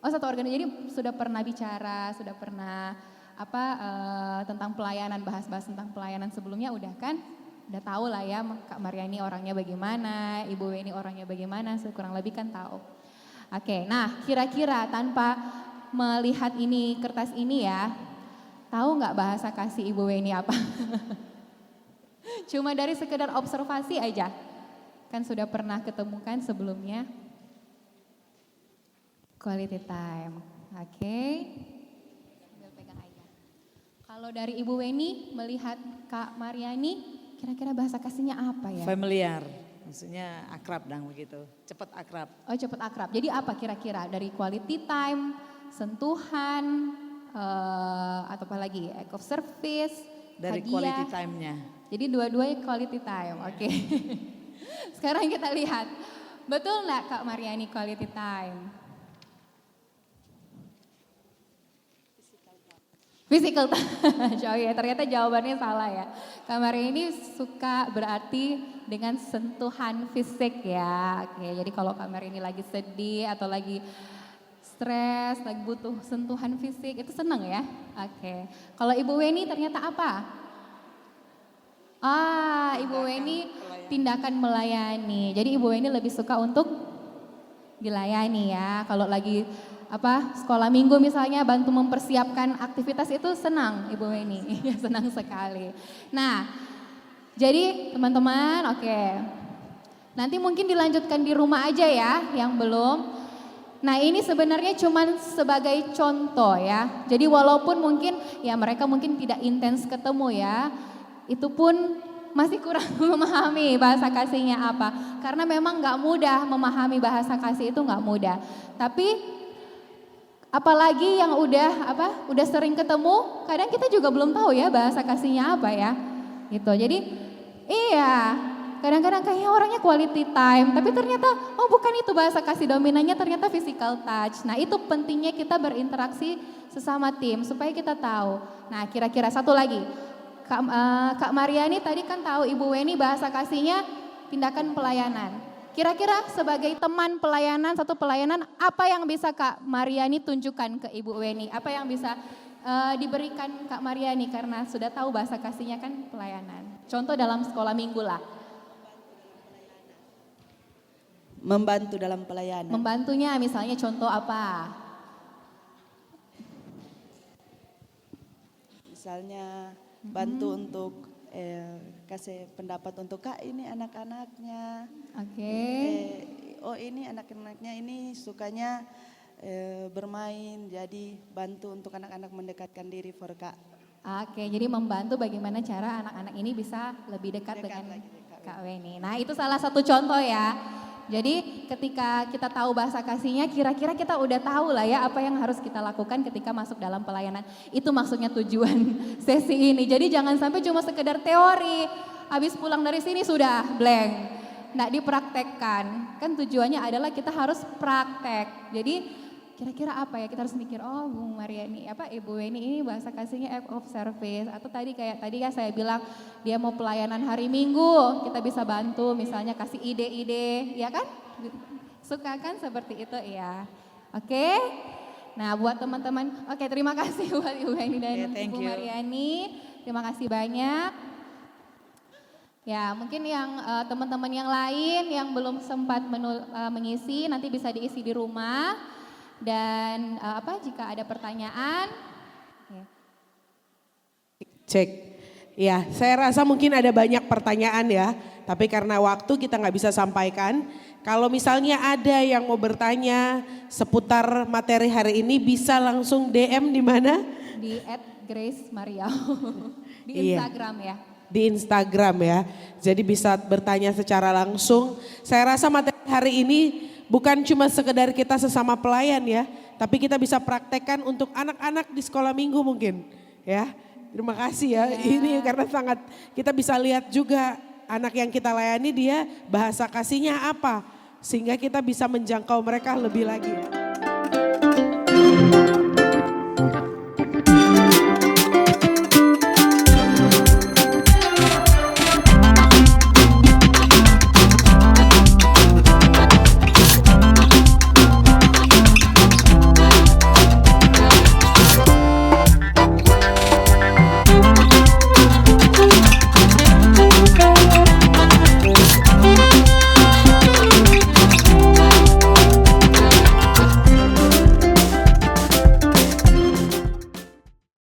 Oh satu organisasi. Jadi sudah pernah bicara, sudah pernah tentang pelayanan, bahas-bahas tentang pelayanan sebelumnya udah kan? Udah tahu lah ya Kak Mariani orangnya bagaimana, Ibu Weni orangnya bagaimana, kurang lebih kan tahu. Oke, nah kira-kira tanpa melihat ini kertas ini ya, tahu nggak bahasa kasih Ibu Weni apa? Cuma dari sekedar observasi aja, kan sudah pernah ketemukan sebelumnya. Quality time, oke. Sambil pegang aja. Kalau dari Ibu Weni melihat Kak Mariani, kira-kira bahasa kasihnya apa ya? Familiar, maksudnya akrab dong begitu, cepat akrab. Oh cepat akrab, jadi apa kira-kira dari quality time, sentuhan, atau apa lagi, act of service, Dari hadiah. quality time-nya. Jadi dua-duanya quality time, oke. Sekarang kita lihat, betul nggak Kak Mariani quality time? Physical touch, ya ternyata jawabannya salah ya. Kak Mariani suka berarti dengan sentuhan fisik ya. Oke, jadi kalau Kak Mariani lagi sedih atau lagi stres, lagi butuh sentuhan fisik, itu senang ya. Oke, kalau Ibu Weni ternyata apa? Ibu Weni tindakan melayani. Jadi Ibu Weni lebih suka untuk dilayani ya. Kalau lagi sekolah minggu misalnya bantu mempersiapkan aktivitas itu senang Ibu Weni. Senang sekali. Nah, jadi teman-teman, oke. Nanti mungkin dilanjutkan di rumah aja ya yang belum. Nah ini sebenarnya cuman sebagai contoh ya. Jadi walaupun mungkin ya mereka mungkin tidak intens ketemu ya, itu pun masih kurang memahami bahasa kasihnya apa. Karena memang nggak mudah memahami bahasa kasih itu nggak mudah. Tapi apalagi yang udah sering ketemu, kadang kita juga belum tahu ya bahasa kasihnya apa ya. Gitu. Jadi iya, kadang-kadang kayaknya orangnya quality time, tapi ternyata oh bukan itu bahasa kasih, dominannya ternyata physical touch. Nah itu pentingnya kita berinteraksi sesama tim supaya kita tahu. Nah kira-kira satu lagi, Kak Mariani tadi kan tahu Ibu Weni bahasa kasihnya tindakan pelayanan. Kira-kira sebagai teman pelayanan, satu pelayanan, apa yang bisa Kak Mariani tunjukkan ke Ibu Weni? Apa yang bisa diberikan Kak Mariani karena sudah tahu bahasa kasihnya kan pelayanan. Contoh dalam sekolah minggu lah. Membantu dalam pelayanan. Membantunya misalnya contoh apa? Misalnya bantu untuk kasih pendapat untuk Kak ini anak-anaknya. Oke. Oh ini anak-anaknya ini sukanya bermain, jadi bantu untuk anak-anak mendekatkan diri for Kak. Oke, jadi membantu bagaimana cara anak-anak ini bisa lebih dekat dengan Kak Weni. Nah itu salah satu contoh ya. Jadi ketika kita tahu bahasa kasihnya, kira-kira kita udah tahu lah ya apa yang harus kita lakukan ketika masuk dalam pelayanan. Itu maksudnya tujuan sesi ini. Jadi jangan sampai cuma sekedar teori, habis pulang dari sini sudah blank, nggak dipraktekkan. Kan tujuannya adalah kita harus praktek. Jadi kira-kira apa ya, kita harus mikir, oh Bung Mariani, Ibu Weni ini bahasa kasihnya act of service. Atau tadi kan saya bilang dia mau pelayanan hari Minggu, kita bisa bantu misalnya kasih ide-ide, ya kan? Suka kan seperti itu ya. Oke, nah buat teman-teman, oke terima kasih buat Ibu Weni dan Ibu Mariani. Terima kasih banyak. Ya mungkin yang teman-teman yang lain yang belum sempat mengisi, nanti bisa diisi di rumah. Dan jika ada pertanyaan ya. Cek. Ya, saya rasa mungkin ada banyak pertanyaan ya, tapi karena waktu kita nggak bisa sampaikan. Kalau misalnya ada yang mau bertanya seputar materi hari ini, bisa langsung DM di mana? Di @grace_mariau di Iya. Instagram ya. Di Instagram ya, jadi bisa bertanya secara langsung. Saya rasa materi hari ini bukan cuma sekedar kita sesama pelayan ya, tapi kita bisa praktekkan untuk anak-anak di sekolah minggu mungkin ya. Terima kasih ya, ini karena sangat kita bisa lihat juga anak yang kita layani dia bahasa kasihnya apa, sehingga kita bisa menjangkau mereka lebih lagi ya.